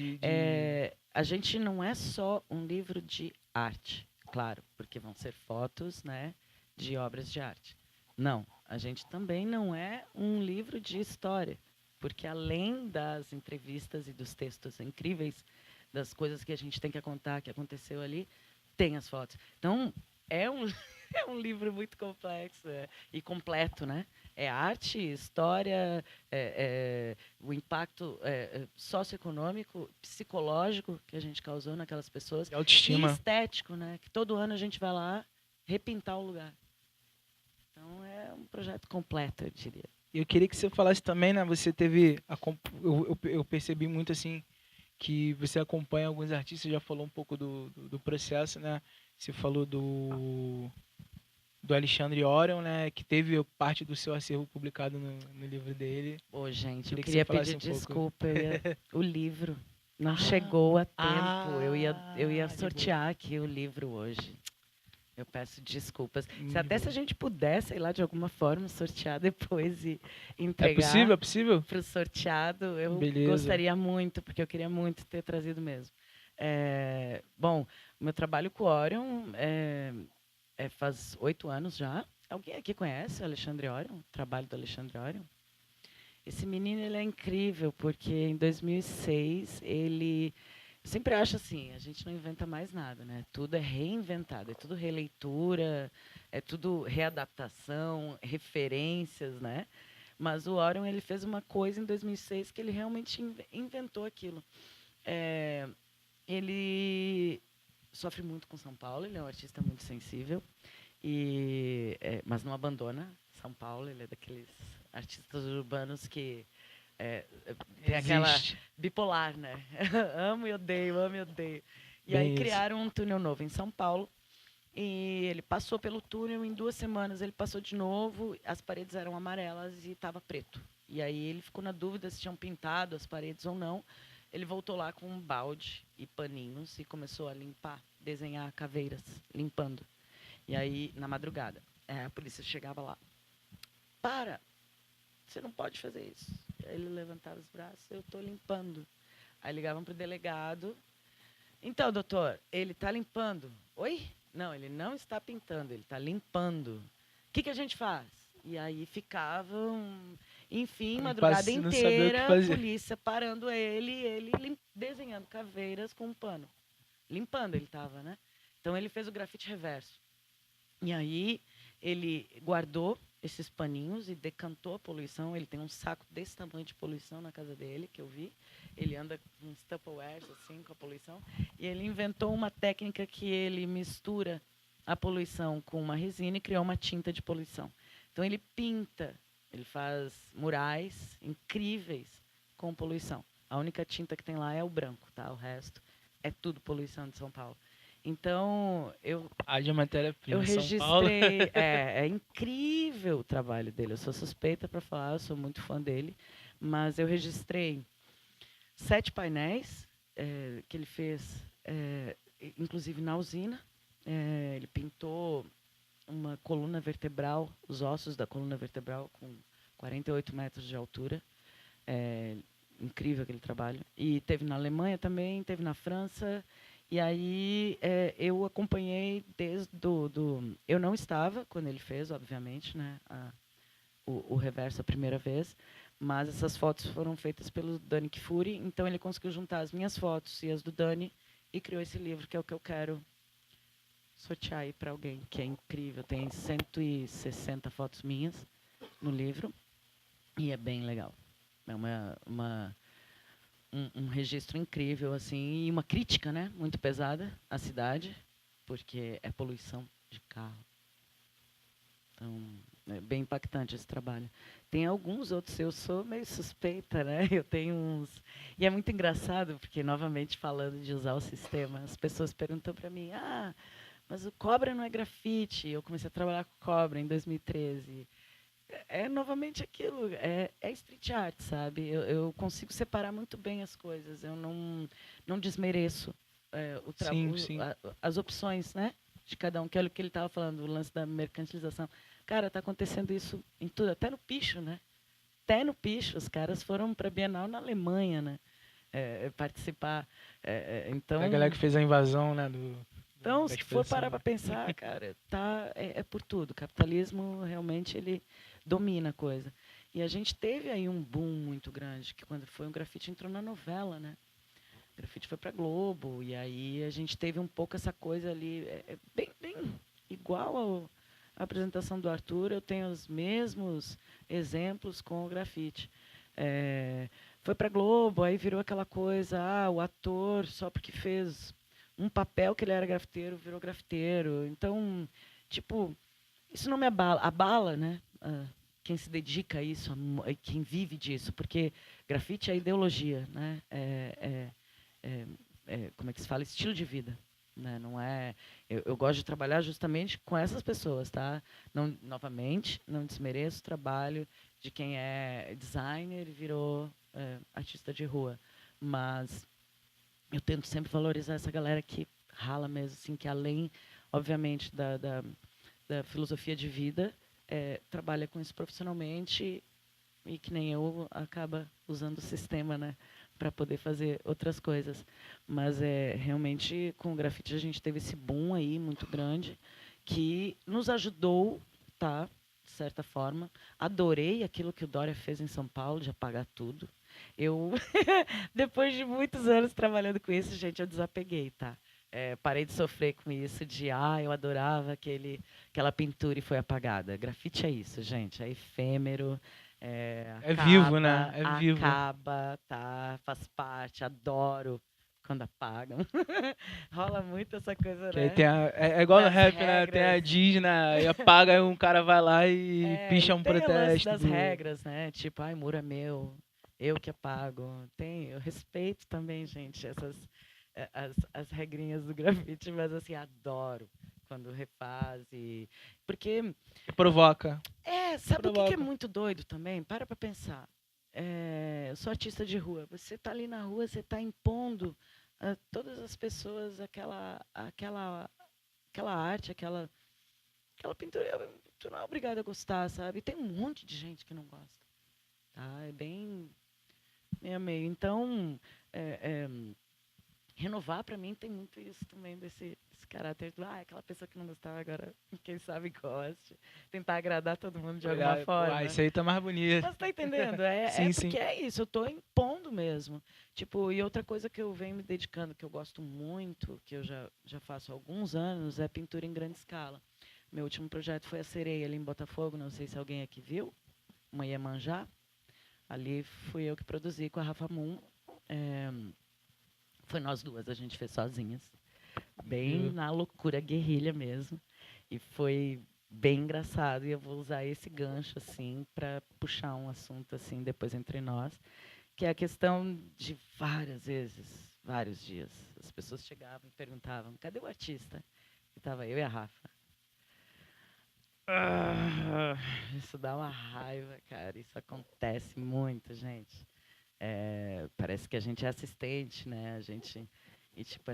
A gente não é só um livro de arte, claro, porque vão ser fotos, né, de obras de arte. Não, a gente também não é um livro de história, porque além das entrevistas e dos textos incríveis, das coisas que a gente tem que contar, que aconteceu ali, tem as fotos. Então, é um, é um livro muito complexo e completo, né? É arte, história, o impacto socioeconômico, psicológico que a gente causou naquelas pessoas. de autoestima. E estético, né? Que todo ano a gente vai lá repintar o lugar. Então, é um projeto completo, eu diria. E eu queria que você falasse também, né? Você teve... Eu percebi muito, assim, que você acompanha alguns artistas, já falou um pouco do processo, né? Você falou do Alexandre Orion, né? Que teve parte do seu acervo publicado no livro dele. Ô, gente, eu Queria que queria você falasse pedir um pouco. desculpa. O livro não chegou a tempo. Eu ia de sortear aqui o livro hoje. Eu peço desculpas. De Até se boa. a gente pudesse, sei lá, de alguma forma, sortear depois e É entregar possível? É possível? para o sorteado, eu Beleza. gostaria muito, porque eu queria muito ter trazido mesmo. Bom, o meu trabalho com o Orion faz 8 anos já. Alguém aqui conhece o Alexandre Orion? O trabalho do Alexandre Orion? Esse menino ele é incrível, porque em 2006 ele... Eu sempre acho assim, a gente não inventa mais nada, né? Tudo é reinventado, é tudo releitura, é tudo readaptação, referências, né? Mas o Orion ele fez uma coisa em 2006 que ele realmente inventou aquilo. Ele sofre muito com São Paulo, ele é um artista muito sensível, mas não abandona São Paulo, ele é daqueles artistas urbanos que tem aquela bipolar, né? Amo e odeio, amo e odeio. E Bem aí isso. criaram um túnel novo em São Paulo. E ele passou pelo túnel, em 2 semanas ele passou de novo, as paredes eram amarelas e estava preto. E aí ele ficou na dúvida se tinham pintado as paredes ou não. Ele voltou lá com um balde e paninhos e começou a limpar, desenhar caveiras, limpando. E aí, na madrugada, a polícia chegava lá. Para! Você não pode fazer isso. Aí ele levantava os braços, eu estou limpando. Aí ligavam para o delegado. Então, doutor, ele está limpando. Oi? Não, ele não está pintando, ele está limpando. O que a gente faz? E aí ficavam... Enfim, Não madrugada faz- não sabia o que inteira, a fazer. polícia parando ele desenhando caveiras com um pano. Limpando ele tava, né? Então ele fez o grafite reverso. E aí ele guardou esses paninhos e decantou a poluição. Ele tem um saco desse tamanho de poluição na casa dele, que eu vi. Ele anda com uns Tupperwares, assim, com a poluição. E ele inventou uma técnica que ele mistura a poluição com uma resina e criou uma tinta de poluição. Então ele pinta, ele faz murais incríveis com poluição. A única tinta que tem lá é o branco, tá? O resto é tudo poluição de São Paulo. Então, Haja matéria-prima. eu São Paulo. registrei. É incrível o trabalho dele. Eu sou suspeita para falar, eu sou muito fã dele. Mas eu registrei 7 painéis que ele fez, inclusive na usina. Ele pintou uma coluna vertebral, os ossos da coluna vertebral, com 48 metros de altura. Incrível aquele trabalho. E teve na Alemanha também, teve na França. E aí eu acompanhei desde eu não estava quando ele fez, obviamente, né, o reverso a primeira vez, mas essas fotos foram feitas pelo Dani Kfouri, então ele conseguiu juntar as minhas fotos e as do Dani e criou esse livro, que é o que eu quero sortear aí para alguém, que é incrível. Tem 160 fotos minhas no livro e é bem legal. É um registro incrível, assim, e uma crítica, né, muito pesada à cidade, porque é poluição de carro. Então, é bem impactante esse trabalho. Tem alguns outros, eu sou meio suspeita, né? Eu tenho uns... E é muito engraçado, porque, novamente, falando de usar o sistema, as pessoas perguntam para mim, mas o Cobra não é grafite. Eu comecei a trabalhar com Cobra em 2013. É novamente aquilo, é street art, sabe? Eu consigo separar muito bem as coisas, eu não desmereço Sim. as opções, né, de cada um, que é o que ele estava falando, o lance da mercantilização. Cara, está acontecendo isso em tudo, até no picho, né? Até no picho, os caras foram para a Bienal na Alemanha, né? Participar. Então, A galera que fez a invasão, né? então, se for parar para pensar, cara, é por tudo. O capitalismo realmente ele domina a coisa. E a gente teve aí um boom muito grande, que quando foi o grafite entrou na novela, né? O grafite foi para Globo, e aí a gente teve um pouco essa coisa ali, bem igual à apresentação do Arthur, eu tenho os mesmos exemplos com o grafite. Foi para Globo, aí virou aquela coisa, o ator, só porque fez um papel que ele era grafiteiro, virou grafiteiro. Então, tipo, isso não me abala. Abala, né? Quem se dedica a isso, quem vive disso, porque grafite é ideologia, né? Como é que se fala? Estilo de vida. Né? Não é. Eu gosto de trabalhar justamente com essas pessoas, tá? Não, novamente, não desmereço o trabalho de quem é designer e virou artista de rua, mas eu tento sempre valorizar essa galera que rala mesmo, assim, que além, obviamente, da filosofia de vida, trabalha com isso profissionalmente e que nem eu acaba usando o sistema, né, para poder fazer outras coisas. Mas realmente com o grafite a gente teve esse boom aí muito grande que nos ajudou, tá, de certa forma. Adorei aquilo que o Dória fez em São Paulo, de apagar tudo. Eu, depois de muitos anos trabalhando com isso, gente, eu desapeguei, tá? Parei de sofrer com isso de, eu adorava aquela pintura e foi apagada. Grafite é isso, gente, é efêmero, vivo, né? É vivo. Acaba, tá? Faz parte, adoro quando apagam. Rola muito essa coisa, Que né? aí tem é igual no Das rap, né? regras. Tem a Disney e apaga, aí um cara vai lá e picha um tem o lance protesto. das regras, né? Tipo, muro é meu, eu que apago. Eu respeito também, gente, as regrinhas do grafite, mas assim, adoro quando refaz porque Provoca. sabe o que é muito doido também? Para pensar. Eu sou artista de rua. Você está ali na rua, você está impondo a todas as pessoas aquela arte, aquela pintura. Tu não é obrigado a gostar, sabe? E tem um monte de gente que não gosta. Tá? É bem meio a meio. Então, Renovar, para mim, tem muito isso também, desse caráter do, aquela pessoa que não gostava agora, quem sabe goste. Tentar agradar todo mundo de alguma forma. Isso aí tá mais bonito. Mas tá entendendo? Sim, Porque sim. é isso, eu tô impondo mesmo. Tipo, e outra coisa que eu venho me dedicando, que eu gosto muito, que eu já faço há alguns anos, é pintura em grande escala. Meu último projeto foi a Sereia, ali em Botafogo, não sei se alguém aqui viu, uma Iemanjá. Ali fui eu que produzi com a Rafa Moon. Foi nós duas, a gente fez sozinhas. Bem na loucura guerrilha mesmo. E foi bem engraçado. E eu vou usar esse gancho, assim, para puxar um assunto, assim, depois entre nós, que é a questão de várias vezes, vários dias, as pessoas chegavam e perguntavam, cadê o artista? E tava eu e a Rafa. Isso dá uma raiva, cara. Isso acontece muito, gente. Parece que a gente é assistente, né? E tipo,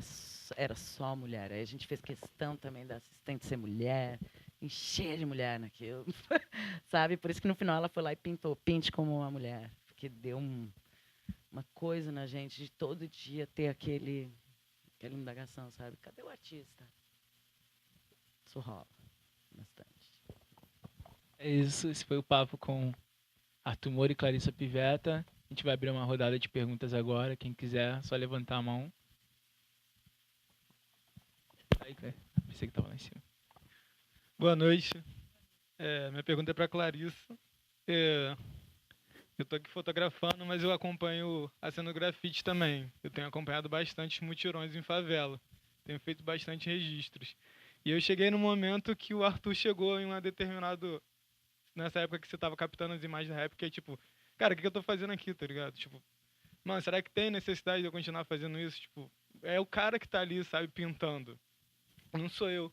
era só mulher. Aí a gente fez questão também da assistente ser mulher, encher de mulher naquilo, sabe? Por isso que no final ela foi lá e pintou, pinte como uma mulher, porque deu uma coisa na gente de todo dia ter aquela indagação, sabe? Cadê o artista? Isso rola bastante. É isso, esse foi o papo com Arthur Moura e Clarissa Pivetta. A gente vai abrir uma rodada de perguntas agora. Quem quiser, só levantar a mão. Aí, pensei que tava lá em cima. Boa noite. Minha pergunta é para Clarissa. Eu estou aqui fotografando, mas eu acompanho a cena do grafite também. Eu tenho acompanhado bastante mutirões em favela. Tenho feito bastante registros. E eu cheguei no momento que o Arthur chegou em uma determinado... Nessa época que você estava captando as imagens da época, tipo, cara, o que eu estou fazendo aqui, tá ligado? Tipo, mano, será que tem necessidade de eu continuar fazendo isso? Tipo, é o cara que está ali, sabe, pintando. Não sou eu.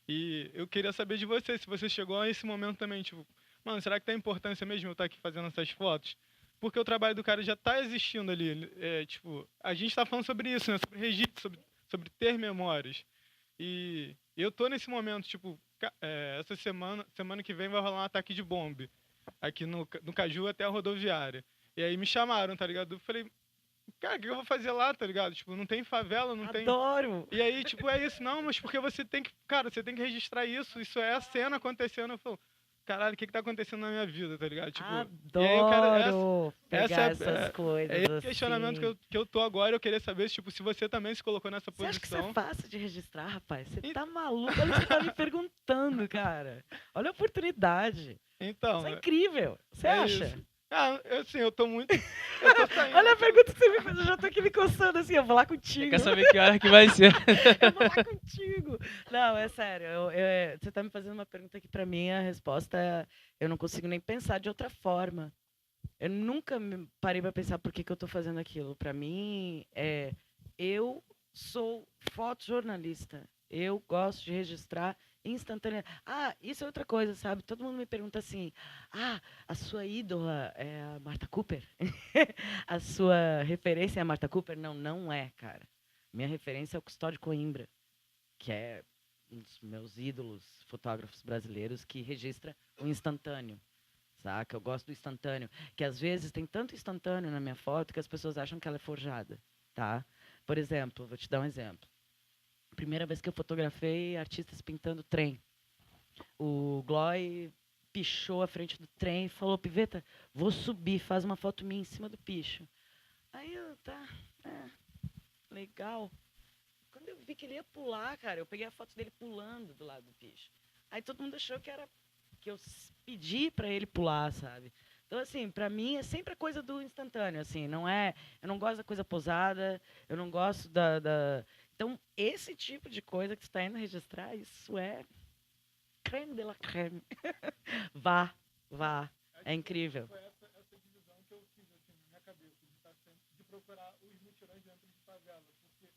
E eu queria saber de você, se você chegou a esse momento também, tipo, mano, será que tem importância mesmo eu estar aqui fazendo essas fotos? Porque o trabalho do cara já está existindo ali. Tipo, a gente está falando sobre isso, né? Sobre registro, sobre ter memórias. E eu tô nesse momento, tipo, essa semana que vem vai rolar um ataque de bomba aqui no Caju até a rodoviária. E aí me chamaram, tá ligado? Eu falei, cara, o que eu vou fazer lá, tá ligado? Tipo, não tem favela, não tem... Adoro! E aí, tipo, é isso. Não, mas porque você tem que... Cara, você tem que registrar isso. Isso é a cena acontecendo. Eu falo, caralho, o que tá acontecendo na minha vida, tá ligado? Tipo, Adoro e aí eu quero... pegar essas coisas, é esse questionamento assim. que eu tô agora. Eu queria saber, tipo, se você também se colocou nessa Você acha que isso posição. é fácil de registrar, rapaz? Você tá maluco? Olha o que você tá me perguntando, cara. Olha a oportunidade. Então, Isso é incrível. Você acha? Isso. Eu tô muito... Eu tô saindo. Olha a pergunta que você me fez. Eu já tô aqui me coçando assim. Eu vou lá contigo. Quer saber que hora que vai ser? Eu vou lá contigo. Não, é sério. Você tá me fazendo uma pergunta que pra mim a resposta é... Eu não consigo nem pensar de outra forma. Eu nunca me parei pra pensar por que eu tô fazendo aquilo. Pra mim, eu sou fotojornalista. Eu gosto de registrar instantaneamente. Isso é outra coisa, sabe? Todo mundo me pergunta assim, a sua ídola é a Martha Cooper? A sua referência é a Martha Cooper? Não, não é, cara. Minha referência é o Custódio Coimbra, que é um dos meus ídolos fotógrafos brasileiros que registra o instantâneo. Saca? Eu gosto do instantâneo. Que às vezes tem tanto instantâneo na minha foto que as pessoas acham que ela é forjada. Tá? Por exemplo, vou te dar um exemplo. Primeira vez que eu fotografei artistas pintando trem. O Gloy pichou à frente do trem e falou, Pivetta, vou subir, faz uma foto minha em cima do picho. Aí eu, legal. Quando eu vi que ele ia pular, cara, eu peguei a foto dele pulando do lado do picho. Aí todo mundo achou que eu pedi para ele pular, sabe? Então, assim, para mim é sempre a coisa do instantâneo, assim, não é... Eu não gosto da coisa posada, eu não gosto Então, esse tipo de coisa que você está indo registrar, isso é creme de la creme. Vá. É incrível. Foi essa divisão que eu fiz assim, na minha cabeça, de procurar os mutirões dentro de favela, porque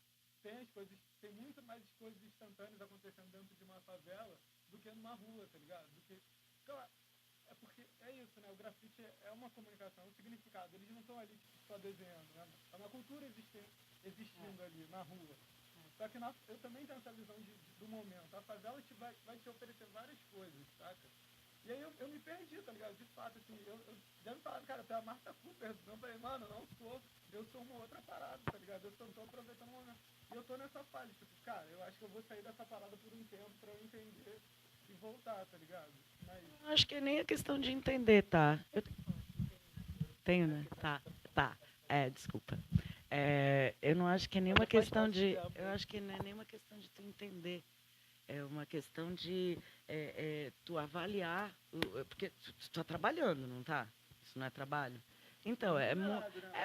tem muito mais coisas instantâneas acontecendo dentro de uma favela do que numa rua, tá ligado? Claro, porque é isso, né? O grafite é uma comunicação, é um significado. Eles não estão ali tipo, só desenhando, né? É uma cultura existindo ali na rua. Só que eu também tenho essa visão do momento. A favela vai te oferecer várias coisas, saca? E aí eu me perdi, tá ligado? De fato, assim, eu já me falaram, cara, tu é a Martha Cooper. Eu falei, mano, não sou. Eu sou uma outra parada, tá ligado? Eu só não tô aproveitando o momento. E eu tô nessa fase, tipo, cara, eu acho que eu vou sair dessa parada por um tempo pra eu entender e voltar, tá ligado? Mas... Eu acho que nem é questão de entender, tá? Eu tenho, né? Tá. Desculpa. Eu não acho que é nenhuma questão de... Eu acho que não é nenhuma questão de tu entender. É uma questão de tu avaliar... Porque tu tá trabalhando, não tá? Isso não é trabalho? Então, é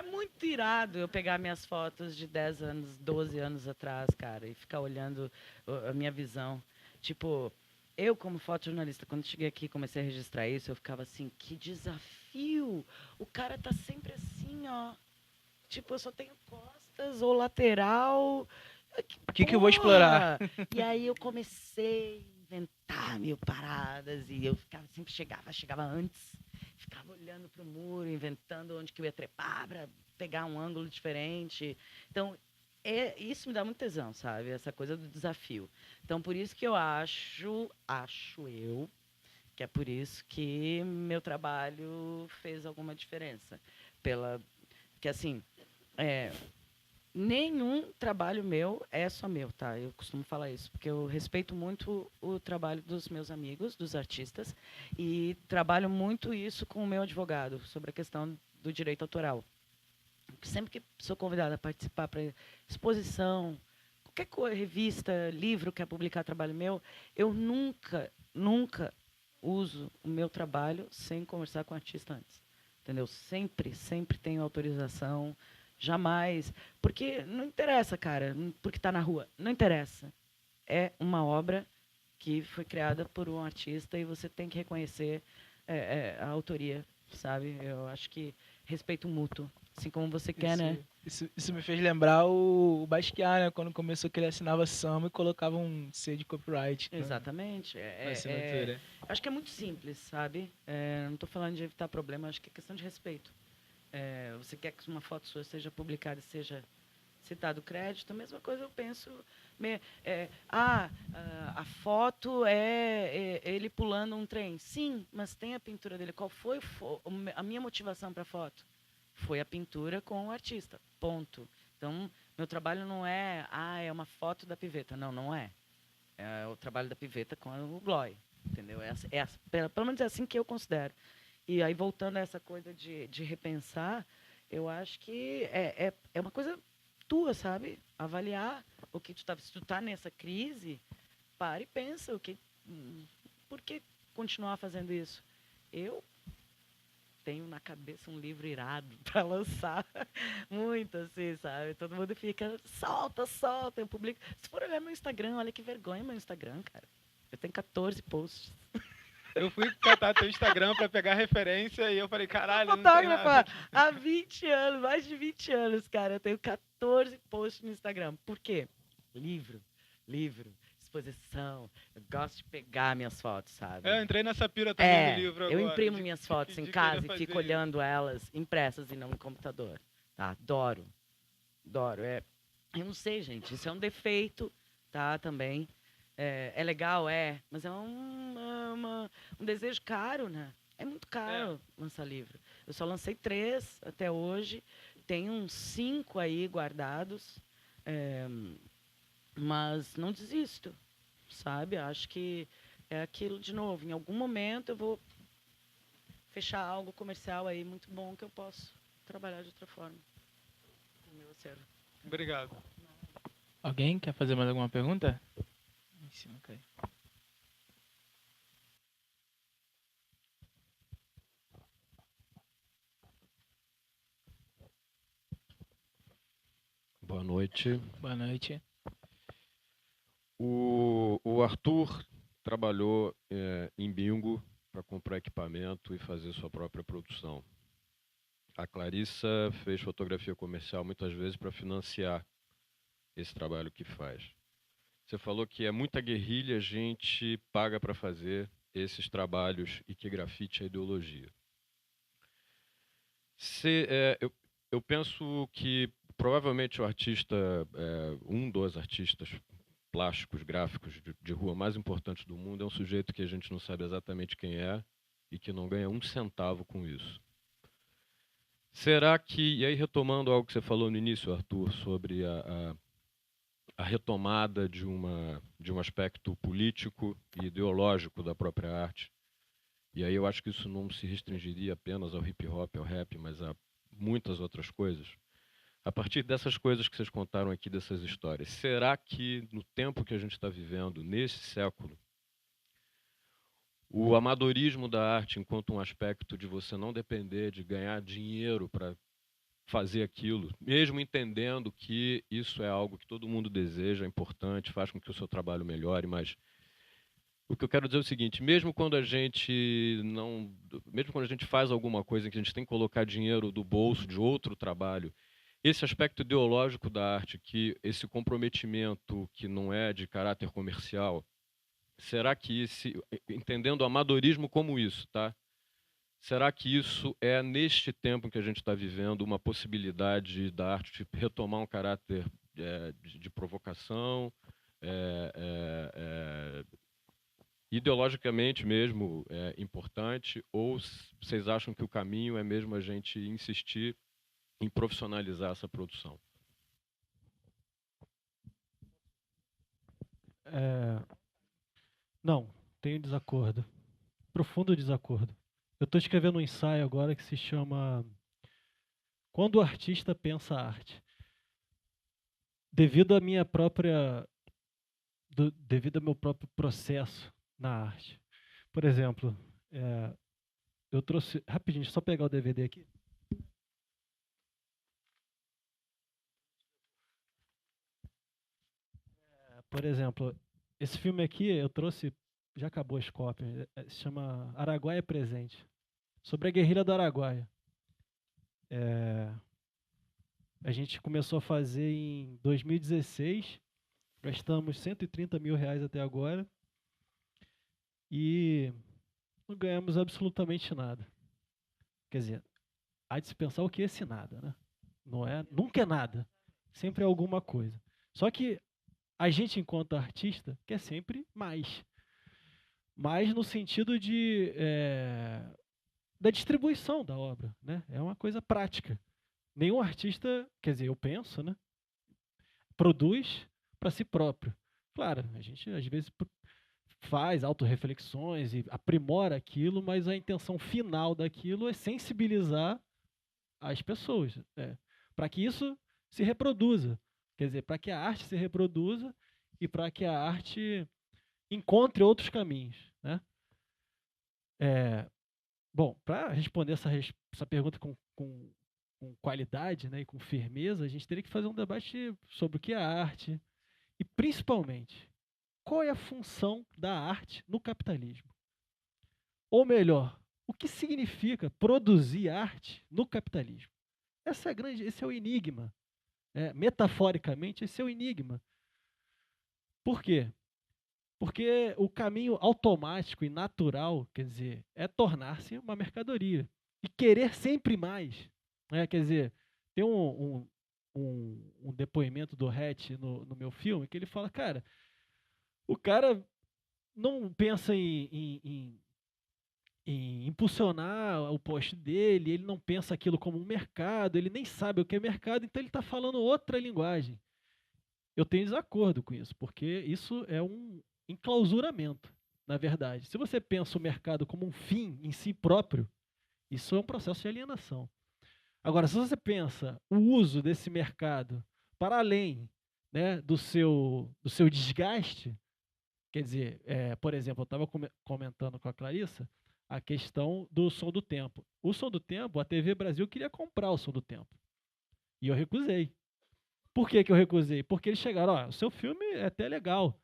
muito irado eu pegar minhas fotos de 10 anos, 12 anos atrás, cara, e ficar olhando a minha visão. Tipo, eu como fotojornalista, quando cheguei aqui e comecei a registrar isso, eu ficava assim, que desafio! O cara tá sempre assim, ó. Tipo, eu só tenho costas ou lateral. O que eu vou explorar? E aí eu comecei a inventar mil paradas e eu sempre chegava antes, ficava olhando para o muro, inventando onde que eu ia trepar para pegar um ângulo diferente. Então, isso me dá muito tesão, sabe? Essa coisa do desafio. Então, por isso que eu acho eu, que é por isso que meu trabalho fez alguma diferença. Que assim, nenhum trabalho meu é só meu, tá? Eu costumo falar isso, porque eu respeito muito o trabalho dos meus amigos, dos artistas, e trabalho muito isso com o meu advogado, sobre a questão do direito autoral. Sempre que sou convidada a participar para exposição, qualquer coisa, revista, livro que é publicar trabalho meu, eu nunca uso o meu trabalho sem conversar com o artista antes. Entendeu? Sempre tenho autorização. Jamais. Porque não interessa, cara. Porque está na rua. Não interessa. É uma obra que foi criada por um artista e você tem que reconhecer a autoria, sabe? Eu acho que respeito mútuo. Assim como você quer, né? Isso me fez lembrar o Basquiat, né? Quando começou que ele assinava samba e colocava um C de copyright. Exatamente. Na assinatura. Acho que é muito simples, sabe? Não estou falando de evitar problema, acho que é questão de respeito. Você quer que uma foto sua seja publicada e seja citado crédito, a mesma coisa eu penso. A foto é ele pulando um trem. Sim, mas tem a pintura dele. Qual foi a minha motivação para a foto? Foi a pintura com o artista. Ponto. Então, meu trabalho não é uma foto da piveta. Não é. É o trabalho da piveta com o Gloy. Entendeu? Pelo menos é assim que eu considero. E aí, voltando a essa coisa de repensar, eu acho que é uma coisa tua, sabe? Avaliar o que tu está... Se tu está nessa crise, para e pensa por que continuar fazendo isso? Eu tenho na cabeça um livro irado para lançar. Muito assim, sabe? Todo mundo fica, solta. Eu publico. Se for olhar meu Instagram, olha que vergonha meu Instagram, cara. Eu tenho 14 posts. Eu fui catar teu Instagram pra pegar referência e eu falei, caralho, não tem Fotógrafa nada. há 20 anos, mais de 20 anos, cara. Eu tenho 14 posts no Instagram. Por quê? Livro, exposição. Eu gosto de pegar minhas fotos, sabe? Eu entrei nessa pira também do livro agora. Eu imprimo minhas fotos em casa e fico fazer olhando elas impressas e não no computador. Tá? Adoro. Eu não sei, gente. Isso é um defeito, tá? Também. É legal, mas é um desejo caro, né? É muito caro lançar livro. Eu só lancei 3 até hoje. Tenho uns 5 aí guardados. Mas não desisto, sabe? Acho que é aquilo de novo. Em algum momento eu vou fechar algo comercial aí muito bom que eu posso trabalhar de outra forma. Meu acervo. Obrigado. Alguém quer fazer mais alguma pergunta? Em cima, cai. Boa noite. Boa noite. O Arthur trabalhou em bingo para comprar equipamento e fazer sua própria produção. A Clarissa fez fotografia comercial muitas vezes para financiar esse trabalho que faz. Você falou que é muita guerrilha, a gente paga para fazer esses trabalhos e que grafite é ideologia. Eu penso que provavelmente o artista, um dos artistas plásticos, gráficos de rua mais importantes do mundo é um sujeito que a gente não sabe exatamente quem é e que não ganha um centavo com isso. Será que, e aí retomando algo que você falou no início, Arthur, sobre a retomada de um aspecto político e ideológico da própria arte. E aí eu acho que isso não se restringiria apenas ao hip hop, ao rap, mas a muitas outras coisas. A partir dessas coisas que vocês contaram aqui, dessas histórias, será que no tempo que a gente está vivendo, nesse século, o amadorismo da arte, enquanto um aspecto de você não depender de ganhar dinheiro para fazer aquilo, mesmo entendendo que isso é algo que todo mundo deseja, é importante, faz com que o seu trabalho melhore, mas o que eu quero dizer é o seguinte: mesmo quando a gente faz alguma coisa em que a gente tem que colocar dinheiro do bolso de outro trabalho, esse aspecto ideológico da arte, que esse comprometimento que não é de caráter comercial, será que entendendo o amadorismo como isso, tá? Será que isso é, neste tempo em que a gente está vivendo, uma possibilidade da arte de retomar um caráter de provocação, ideologicamente mesmo importante, ou vocês acham que o caminho é mesmo a gente insistir em profissionalizar essa produção? Não, tenho desacordo. Profundo desacordo. Eu estou escrevendo um ensaio agora que se chama Quando o Artista Pensa a Arte. Devido ao meu próprio processo na arte. Por exemplo, eu trouxe... Rapidinho, deixa eu só pegar o DVD aqui. Por exemplo, esse filme aqui eu trouxe, já acabou as cópias, se chama Araguaia Presente, sobre a guerrilha do Araguaia. A gente começou a fazer em 2016, gastamos R$130 mil até agora e não ganhamos absolutamente nada. Quer dizer, há de se pensar o que é esse nada, né? Nunca é nada, sempre é alguma coisa. Só que a gente, enquanto artista, quer sempre mais. Mais no sentido da distribuição da obra, né? É uma coisa prática. Nenhum artista, quer dizer, eu penso, né? Produz para si próprio. Claro, a gente às vezes faz autorreflexões e aprimora aquilo, mas a intenção final daquilo é sensibilizar as pessoas, para que isso se reproduza. Quer dizer, para que a arte se reproduza e para que a arte encontre outros caminhos, né? Bom, para responder essa pergunta com qualidade, né, e com firmeza, a gente teria que fazer um debate sobre o que é arte e, principalmente, qual é a função da arte no capitalismo. Ou melhor, o que significa produzir arte no capitalismo? Esse é o enigma. Metaforicamente, esse é o enigma. Por quê? Porque o caminho automático e natural, quer dizer, é tornar-se uma mercadoria e querer sempre mais. Quer dizer, tem um depoimento do Hatch no meu filme que ele fala, cara, o cara não pensa em impulsionar o post dele, ele não pensa aquilo como um mercado, ele nem sabe o que é mercado, então ele está falando outra linguagem. Eu tenho desacordo com isso, porque isso é um enclausuramento, na verdade. Se você pensa o mercado como um fim em si próprio, isso é um processo de alienação. Agora, se você pensa o uso desse mercado para além, né, do seu desgaste, quer dizer, por exemplo, eu estava comentando com a Clarissa a questão do Som do Tempo. O Som do Tempo, a TV Brasil queria comprar o Som do Tempo. E eu recusei. Por que eu recusei? Porque eles chegaram, o seu filme é até legal,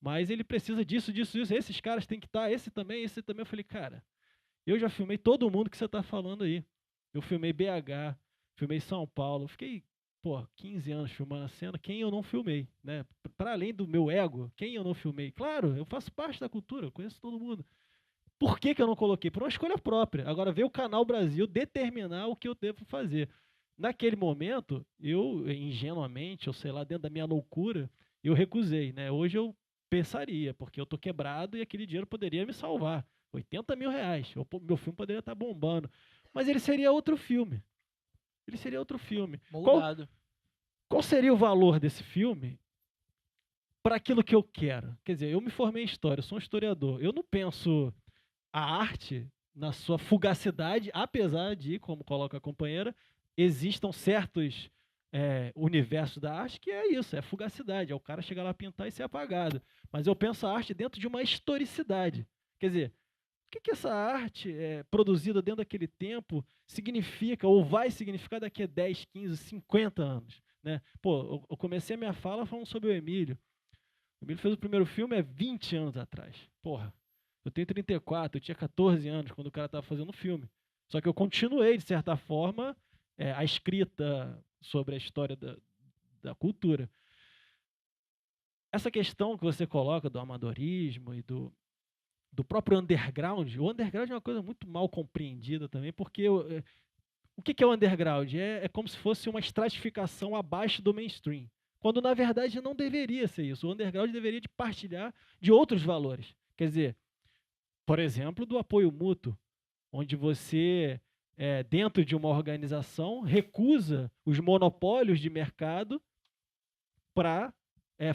mas ele precisa disso, disso, disso. Esses caras têm que estar, esse também. Eu falei, cara, eu já filmei todo mundo que você está falando aí. Eu filmei BH, filmei São Paulo, fiquei 15 anos filmando a cena, quem eu não filmei, né? Para além do meu ego, quem eu não filmei? Claro, eu faço parte da cultura, eu conheço todo mundo. Por que eu não coloquei? Por uma escolha própria. Agora veio o Canal Brasil determinar o que eu devo fazer. Naquele momento, eu, ingenuamente, ou sei lá, dentro da minha loucura, eu recusei, né? Hoje eu pensaria, porque eu tô quebrado e aquele dinheiro poderia me salvar. R$80 mil. Meu filme poderia estar bombando. Mas ele seria outro filme. Ele seria outro filme. Moldado. Qual seria o valor desse filme para aquilo que eu quero. Quer dizer, eu me formei em história, eu sou um historiador. Eu não penso a arte na sua fugacidade, apesar de, como coloca a companheira, existam certos universos da arte que é isso, é fugacidade, é o cara chegar lá, pintar e ser apagado. Mas eu penso a arte dentro de uma historicidade. Quer dizer, o que essa arte produzida dentro daquele tempo significa ou vai significar daqui a 10, 15, 50 anos? Né? Pô, eu comecei a minha fala falando sobre o Emílio. O Emílio fez o primeiro filme há 20 anos atrás. Porra, eu tenho 34, eu tinha 14 anos quando o cara estava fazendo o filme. Só que eu continuei, de certa forma, a escrita sobre a história da cultura. Essa questão que você coloca do amadorismo e do próprio underground, o underground é uma coisa muito mal compreendida também, porque o que é o underground? É como se fosse uma estratificação abaixo do mainstream, quando na verdade não deveria ser isso. O underground deveria de partilhar de outros valores. Quer dizer, por exemplo, do apoio mútuo, onde você, dentro de uma organização, recusa os monopólios de mercado para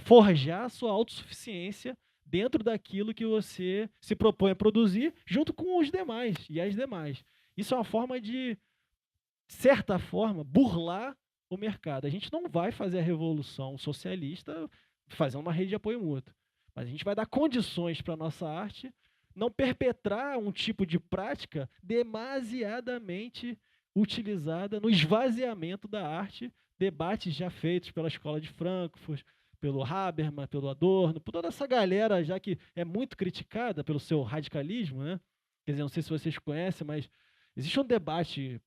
forjar a sua autossuficiência dentro daquilo que você se propõe a produzir, junto com os demais e as demais. Isso é uma forma de certa forma, burlar o mercado. A gente não vai fazer a revolução socialista fazendo uma rede de apoio mútuo, mas a gente vai dar condições para a nossa arte não perpetrar um tipo de prática demasiadamente utilizada no esvaziamento da arte, debates já feitos pela Escola de Frankfurt, pelo Habermas, pelo Adorno, por toda essa galera já que é muito criticada pelo seu radicalismo, né? Quer dizer, não sei se vocês conhecem, mas existe um debate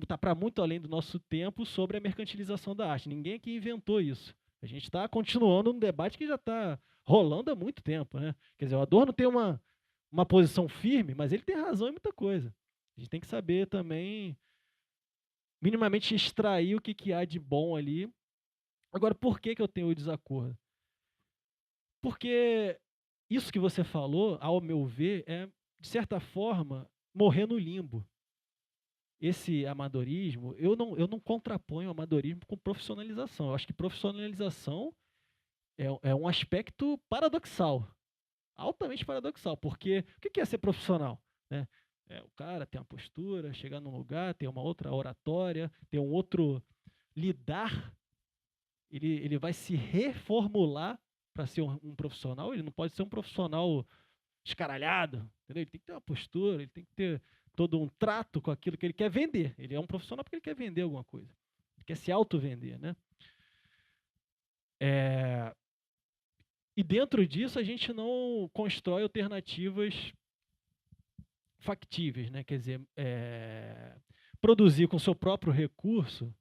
tá para muito além do nosso tempo sobre a mercantilização da arte. Ninguém aqui inventou isso. A gente está continuando um debate que já está rolando há muito tempo, né? Quer dizer, o Adorno tem uma posição firme, mas ele tem razão em muita coisa. A gente tem que saber também minimamente extrair o que há de bom ali. Agora, por que eu tenho o desacordo? Porque isso que você falou, ao meu ver, é, de certa forma, morrer no limbo. Esse amadorismo, eu não contraponho o amadorismo com profissionalização. Eu acho que profissionalização é um aspecto paradoxal, altamente paradoxal, porque o que é ser profissional? Né? O cara tem uma postura, chegar num lugar, tem uma outra oratória, tem um outro lidar, ele vai se reformular para ser um profissional, ele não pode ser um profissional escaralhado, entendeu? Ele tem que ter uma postura, ele tem que ter todo um trato com aquilo que ele quer vender. Ele é um profissional porque ele quer vender alguma coisa. Ele quer se auto-vender, né? E dentro disso a gente não constrói alternativas factíveis, né? Quer dizer, produzir com o seu próprio recurso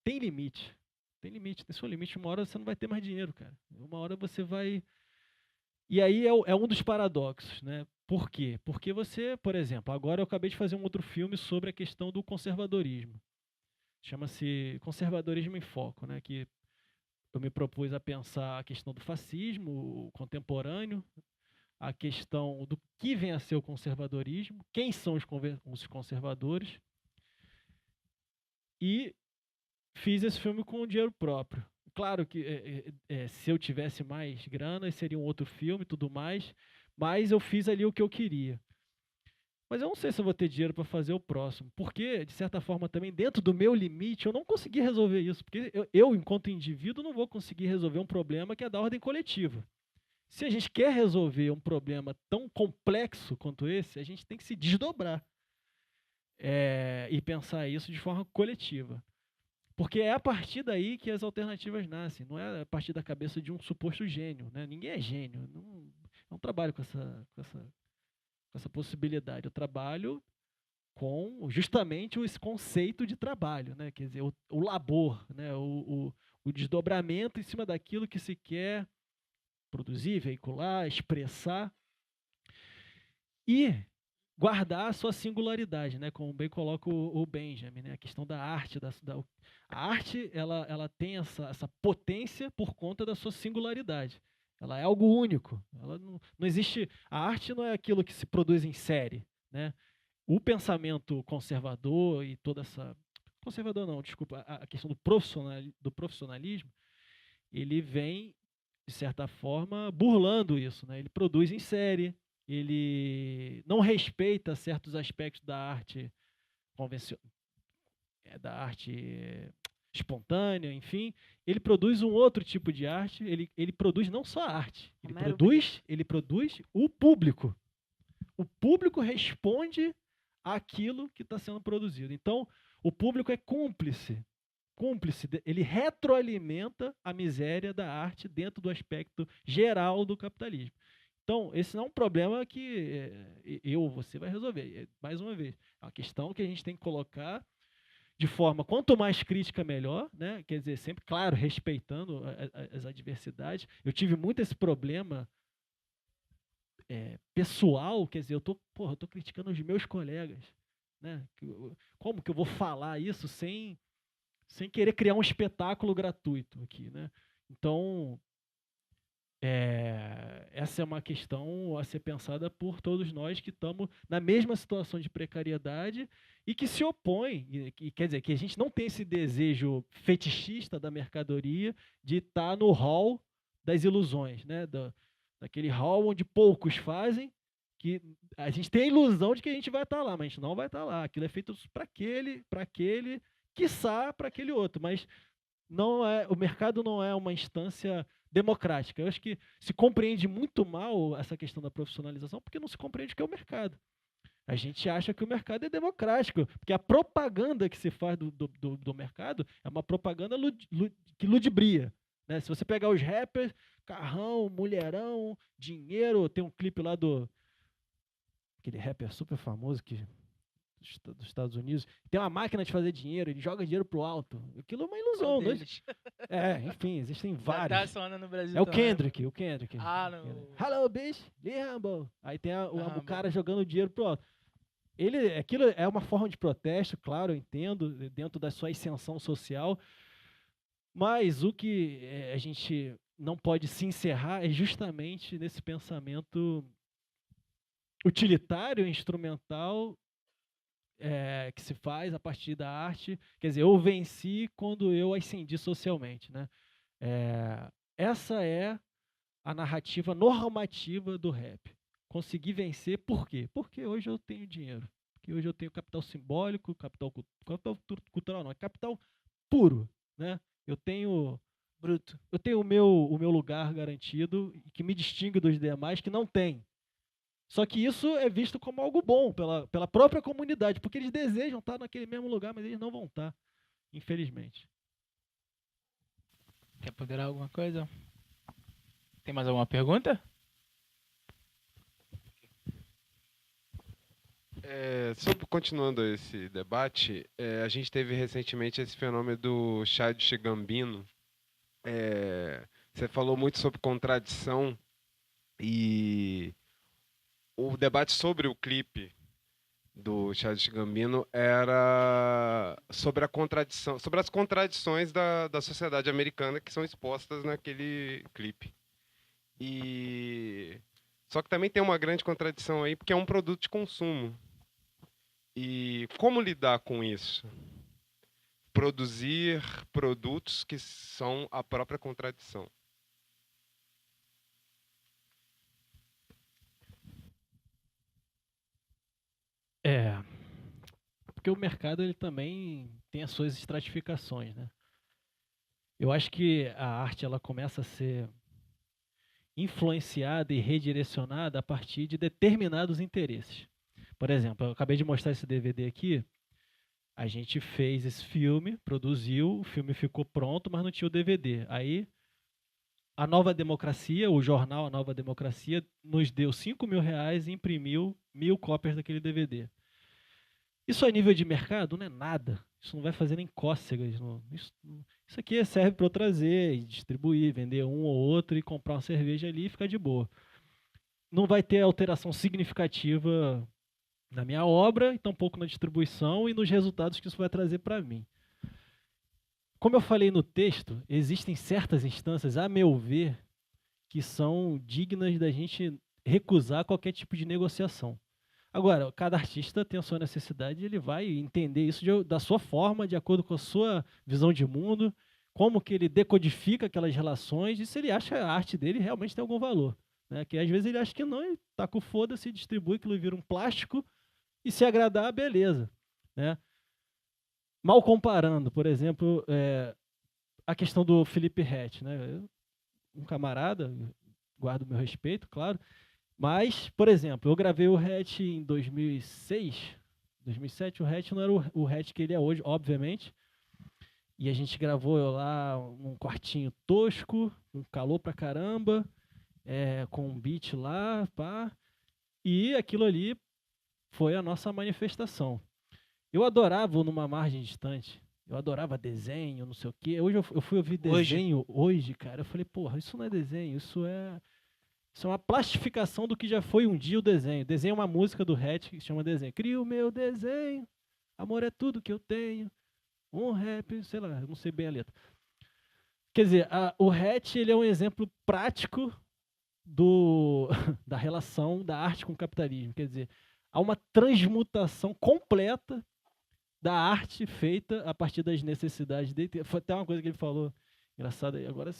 tem limite. Tem limite, tem seu limite. Uma hora você não vai ter mais dinheiro, cara. Uma hora você vai... E aí é um dos paradoxos, né? Por quê? Porque você, por exemplo, agora eu acabei de fazer um outro filme sobre a questão do conservadorismo. Chama-se Conservadorismo em Foco, né? Que eu me propus a pensar a questão do fascismo, o contemporâneo, a questão do que vem a ser o conservadorismo, quem são os conservadores, e fiz esse filme com dinheiro próprio. Claro que se eu tivesse mais grana, seria um outro filme e tudo mais, mas eu fiz ali o que eu queria. Mas eu não sei se eu vou ter dinheiro para fazer o próximo, porque, de certa forma, também, dentro do meu limite, eu não consegui resolver isso, porque eu enquanto indivíduo, não vou conseguir resolver um problema que é da ordem coletiva. Se a gente quer resolver um problema tão complexo quanto esse, a gente tem que se desdobrar e pensar isso de forma coletiva. Porque é a partir daí que as alternativas nascem, não é a partir da cabeça de um suposto gênio, né? Ninguém é gênio, não trabalho com essa possibilidade. Eu trabalho com justamente esse conceito de trabalho, né? Quer dizer, o labor, né? o desdobramento em cima daquilo que se quer produzir, veicular, expressar e guardar a sua singularidade, né? Como bem coloca o Benjamin, né? A questão da arte. A arte ela tem essa potência por conta da sua singularidade. Ela é algo único. Ela não existe. A arte não é aquilo que se produz em série, né? O pensamento conservador e toda essa... Conservador não, desculpa. A questão do profissionalismo, ele vem de certa forma, burlando isso, né? Ele produz em série, ele não respeita certos aspectos da arte convencional, da arte espontânea, enfim. Ele produz um outro tipo de arte, ele produz não só a arte, ele produz o público. O público responde àquilo que está sendo produzido. Então, o público é cúmplice, ele retroalimenta a miséria da arte dentro do aspecto geral do capitalismo. Então, esse não é um problema que eu ou você vai resolver. Mais uma vez, é uma questão que a gente tem que colocar de forma, quanto mais crítica, melhor, né? Quer dizer, sempre, claro, respeitando as adversidades. Eu tive muito esse problema pessoal, quer dizer, eu tô criticando os meus colegas, né? Como que eu vou falar isso sem querer criar um espetáculo gratuito aqui, né? Então, essa é uma questão a ser pensada por todos nós que estamos na mesma situação de precariedade e que se opõem, quer dizer, que a gente não tem esse desejo fetichista da mercadoria de estar no hall das ilusões, né? Daquele hall onde poucos fazem, que a gente tem a ilusão de que a gente vai estar lá, mas a gente não vai estar lá. Aquilo é feito para aquele, quiçá para aquele outro, mas não é, o mercado não é uma instância democrática. Eu acho que se compreende muito mal essa questão da profissionalização porque não se compreende o que é o mercado. A gente acha que o mercado é democrático, porque a propaganda que se faz do mercado é uma propaganda que ludibria. Né? Se você pegar os rappers, carrão, mulherão, dinheiro, tem um clipe lá aquele rapper super famoso dos Estados Unidos, tem uma máquina de fazer dinheiro, ele joga dinheiro pro alto. Aquilo é uma ilusão, né? Enfim, existem vários. No Brasil é o Kendrick. No... Hello, bitch, Limbo. Aí tem o cara jogando dinheiro pro alto. Aquilo é uma forma de protesto, claro, eu entendo, dentro da sua ascensão social, mas o que a gente não pode se encerrar é justamente nesse pensamento utilitário, instrumental, que se faz a partir da arte. Quer dizer, eu venci quando eu ascendi socialmente, né? Essa é a narrativa normativa do rap. Consegui vencer por quê? Porque hoje eu tenho dinheiro. Porque hoje eu tenho capital simbólico, capital cultural não, é capital puro, né? Eu tenho bruto. Eu tenho o meu lugar garantido, que me distingue dos demais que não tem. Só que isso é visto como algo bom pela própria comunidade, porque eles desejam estar naquele mesmo lugar, mas eles não vão estar, infelizmente. Quer ponderar alguma coisa? Tem mais alguma pergunta? Continuando esse debate, a gente teve recentemente esse fenômeno do Childish Gambino. Você falou muito sobre contradição e o debate sobre o clipe do Childish Gambino era sobre a contradição, sobre as contradições da sociedade americana que são expostas naquele clipe. Só que também tem uma grande contradição aí, porque é um produto de consumo. E como lidar com isso? Produzir produtos que são a própria contradição. Porque o mercado ele também tem as suas estratificações, né? Eu acho que a arte ela começa a ser influenciada e redirecionada a partir de determinados interesses. Por exemplo, eu acabei de mostrar esse DVD aqui, a gente fez esse filme, produziu, o filme ficou pronto, mas não tinha o DVD. Aí, a Nova Democracia, o jornal A Nova Democracia, nos deu R$5.000 e imprimiu 1.000 cópias daquele DVD. Isso a nível de mercado não é nada. Isso não vai fazer nem cócegas. Isso aqui serve para eu trazer e distribuir, vender um ou outro e comprar uma cerveja ali e ficar de boa. Não vai ter alteração significativa na minha obra, e tampouco na distribuição e nos resultados que isso vai trazer para mim. Como eu falei no texto, existem certas instâncias, a meu ver, que são dignas da gente recusar qualquer tipo de negociação. Agora, cada artista tem a sua necessidade e ele vai entender isso da sua forma, de acordo com a sua visão de mundo, como que ele decodifica aquelas relações e se ele acha que a arte dele realmente tem algum valor. Né? Que às vezes ele acha que não, e tá com foda-se, distribui aquilo, vira um plástico e se agradar, beleza. Né? Mal comparando, por exemplo, a questão do Felipe Ret, né? Um camarada, guardo meu respeito, claro, mas, por exemplo, eu gravei o Ret em 2006, 2007, o Ret não era o Ret que ele é hoje, obviamente, e a gente gravou lá num quartinho tosco, um calor pra caramba, com um beat lá, pá, e aquilo ali foi a nossa manifestação. Eu adorava Numa Margem Distante, eu adorava desenho, não sei o quê. Hoje eu fui ouvir desenho hoje, cara, eu falei, porra, isso não é desenho, isso é uma plastificação do que já foi um dia o desenho. Desenho é uma música do Ret que se chama Desenho. Cria o meu desenho, amor é tudo que eu tenho, um rap, sei lá, não sei bem a letra. Quer dizer, o Ret, ele é um exemplo prático da relação da arte com o capitalismo. Quer dizer, há uma transmutação completa da arte feita a partir das necessidades dele. Foi até uma coisa que ele falou, engraçado, agora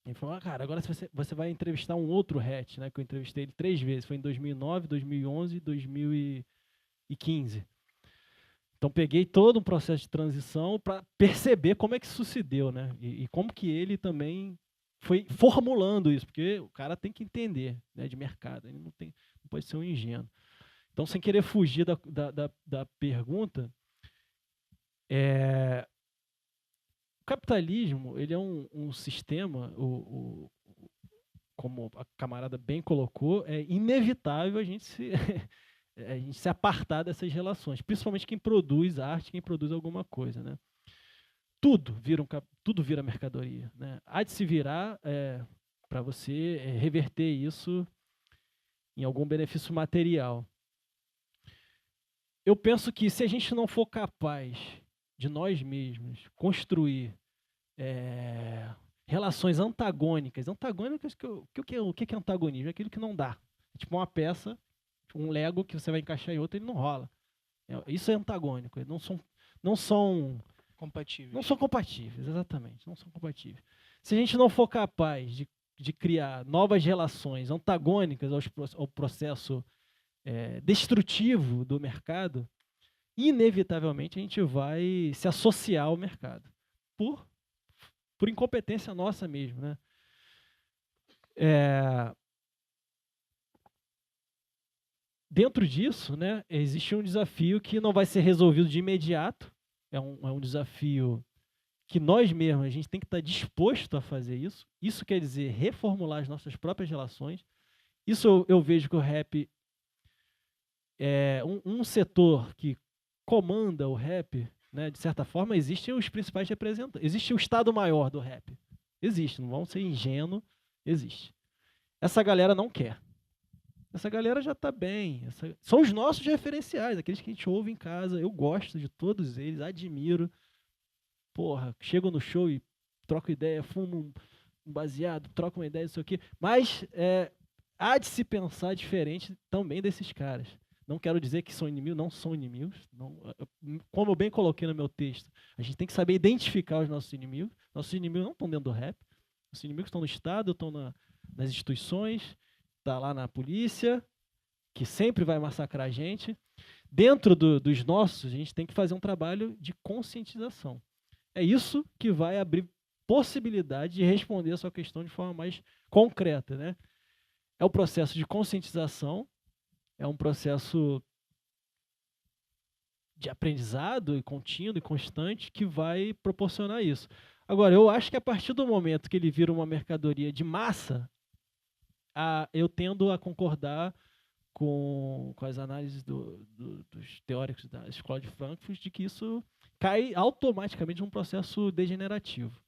ele falou, cara, agora você vai entrevistar um outro Ret, né, que eu entrevistei ele 3 vezes, foi em 2009, 2011 e 2015. Então peguei todo um processo de transição para perceber como é que isso se deu, né, e como que ele também foi formulando isso, porque o cara tem que entender, né, de mercado, ele não pode ser um ingênuo. Então, sem querer fugir da pergunta, o capitalismo, ele é um sistema, como a camarada bem colocou, é inevitável a gente se apartar dessas relações, principalmente quem produz arte, quem produz alguma coisa, né? Tudo vira mercadoria, né? Há de se virar para você reverter isso em algum benefício material. Eu penso que se a gente não for capaz de nós mesmos construir relações antagônicas, o que é antagonismo? É aquilo que não dá. É tipo uma peça, um Lego que você vai encaixar em outra, ele não rola. Isso é antagônico. Não são compatíveis, exatamente. Não são compatíveis. Se a gente não for capaz de criar novas relações antagônicas ao processo destrutivo do mercado, inevitavelmente a gente vai se associar ao mercado por incompetência nossa mesmo, né? Dentro disso, né, existe um desafio que não vai ser resolvido de imediato, é um desafio que nós mesmos, a gente tem que estar disposto a fazer isso. Isso quer dizer reformular as nossas próprias relações. Isso eu vejo que o rap um setor que comanda o rap, né, de certa forma, existem os principais representantes. Existe o Estado Maior do rap. Existe, não vamos ser ingênuos, existe. Essa galera não quer. Essa galera já está bem. São os nossos referenciais, aqueles que a gente ouve em casa. Eu gosto de todos eles, admiro. Porra, chego no show e troco ideia, fumo um baseado, troco uma ideia, não sei o quê. Mas há de se pensar diferente também desses caras. Não quero dizer que são inimigos, não são inimigos. Não, como eu bem coloquei no meu texto, a gente tem que saber identificar os nossos inimigos. Nossos inimigos não estão dentro do rap. Os inimigos estão no Estado, estão nas instituições, está lá na polícia, que sempre vai massacrar a gente. Dentro dos nossos, a gente tem que fazer um trabalho de conscientização. É isso que vai abrir possibilidade de responder a sua questão de forma mais concreta, né? É o processo de conscientização, é um processo de aprendizado e contínuo e constante que vai proporcionar isso. Agora, eu acho que a partir do momento que ele vira uma mercadoria de massa, eu tendo a concordar com as análises dos teóricos da Escola de Frankfurt de que isso cai automaticamente num processo degenerativo.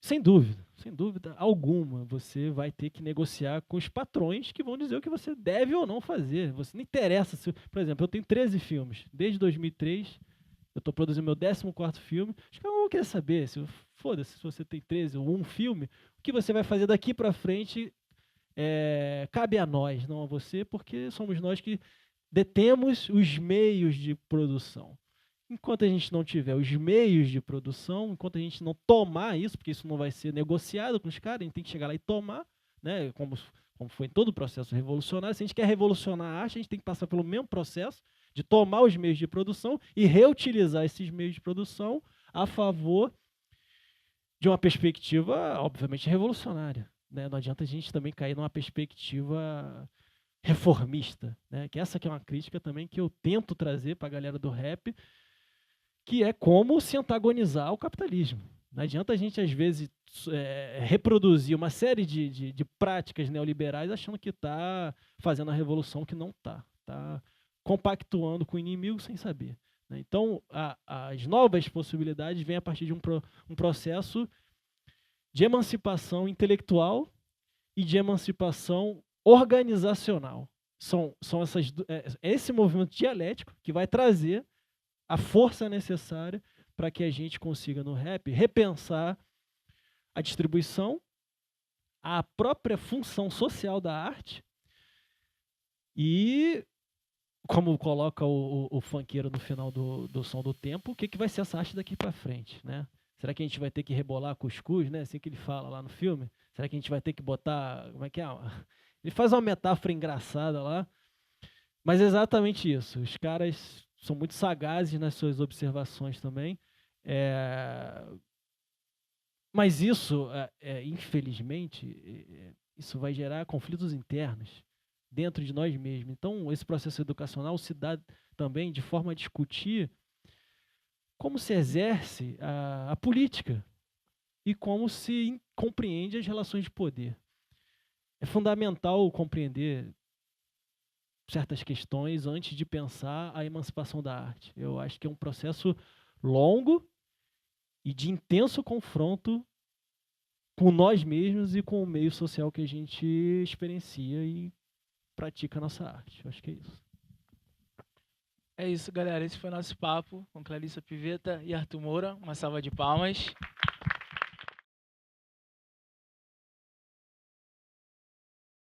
Sem dúvida alguma, você vai ter que negociar com os patrões que vão dizer o que você deve ou não fazer. Você não interessa. Por exemplo, eu tenho 13 filmes. Desde 2003, eu estou produzindo meu 14º filme. Acho que eu não vou querer saber. Foda-se se você tem 13 ou um filme. O que você vai fazer daqui para frente cabe a nós, não a você, porque somos nós que detemos os meios de produção. Enquanto a gente não tiver os meios de produção, enquanto a gente não tomar isso, porque isso não vai ser negociado com os caras, a gente tem que chegar lá e tomar, né? Como foi em todo o processo revolucionário. Se a gente quer revolucionar a arte, a gente tem que passar pelo mesmo processo de tomar os meios de produção e reutilizar esses meios de produção a favor de uma perspectiva, obviamente, revolucionária, né? Não adianta a gente também cair numa perspectiva reformista, né? Que essa que é uma crítica também que eu tento trazer para a galera do rap, que é como se antagonizar ao capitalismo. Não adianta a gente, às vezes, reproduzir uma série de práticas neoliberais achando que está fazendo a revolução que não está. Está compactuando com o inimigo sem saber, né? Então, as novas possibilidades vêm a partir de um processo de emancipação intelectual e de emancipação organizacional. São esse movimento dialético que vai trazer a força necessária para que a gente consiga, no rap, repensar a distribuição, a própria função social da arte e, como coloca o funkeiro no final do Som do Tempo, o que vai ser essa arte daqui para frente, né? Será que a gente vai ter que rebolar cuscuz, né? Assim que ele fala lá no filme. Será que a gente vai ter que botar... Como é que é? Ele faz uma metáfora engraçada lá, mas é exatamente isso. Os caras são muito sagazes nas suas observações também. Mas isso, infelizmente, isso vai gerar conflitos internos dentro de nós mesmos. Então, esse processo educacional se dá também de forma a discutir como se exerce a política e como se compreende as relações de poder. É fundamental compreender certas questões antes de pensar a emancipação da arte. Eu acho que é um processo longo e de intenso confronto com nós mesmos e com o meio social que a gente experiencia e pratica a nossa arte. Eu acho que é isso. É isso, galera. Esse foi o nosso papo com Clarissa Pivetta e Arthur Moura. Uma salva de palmas.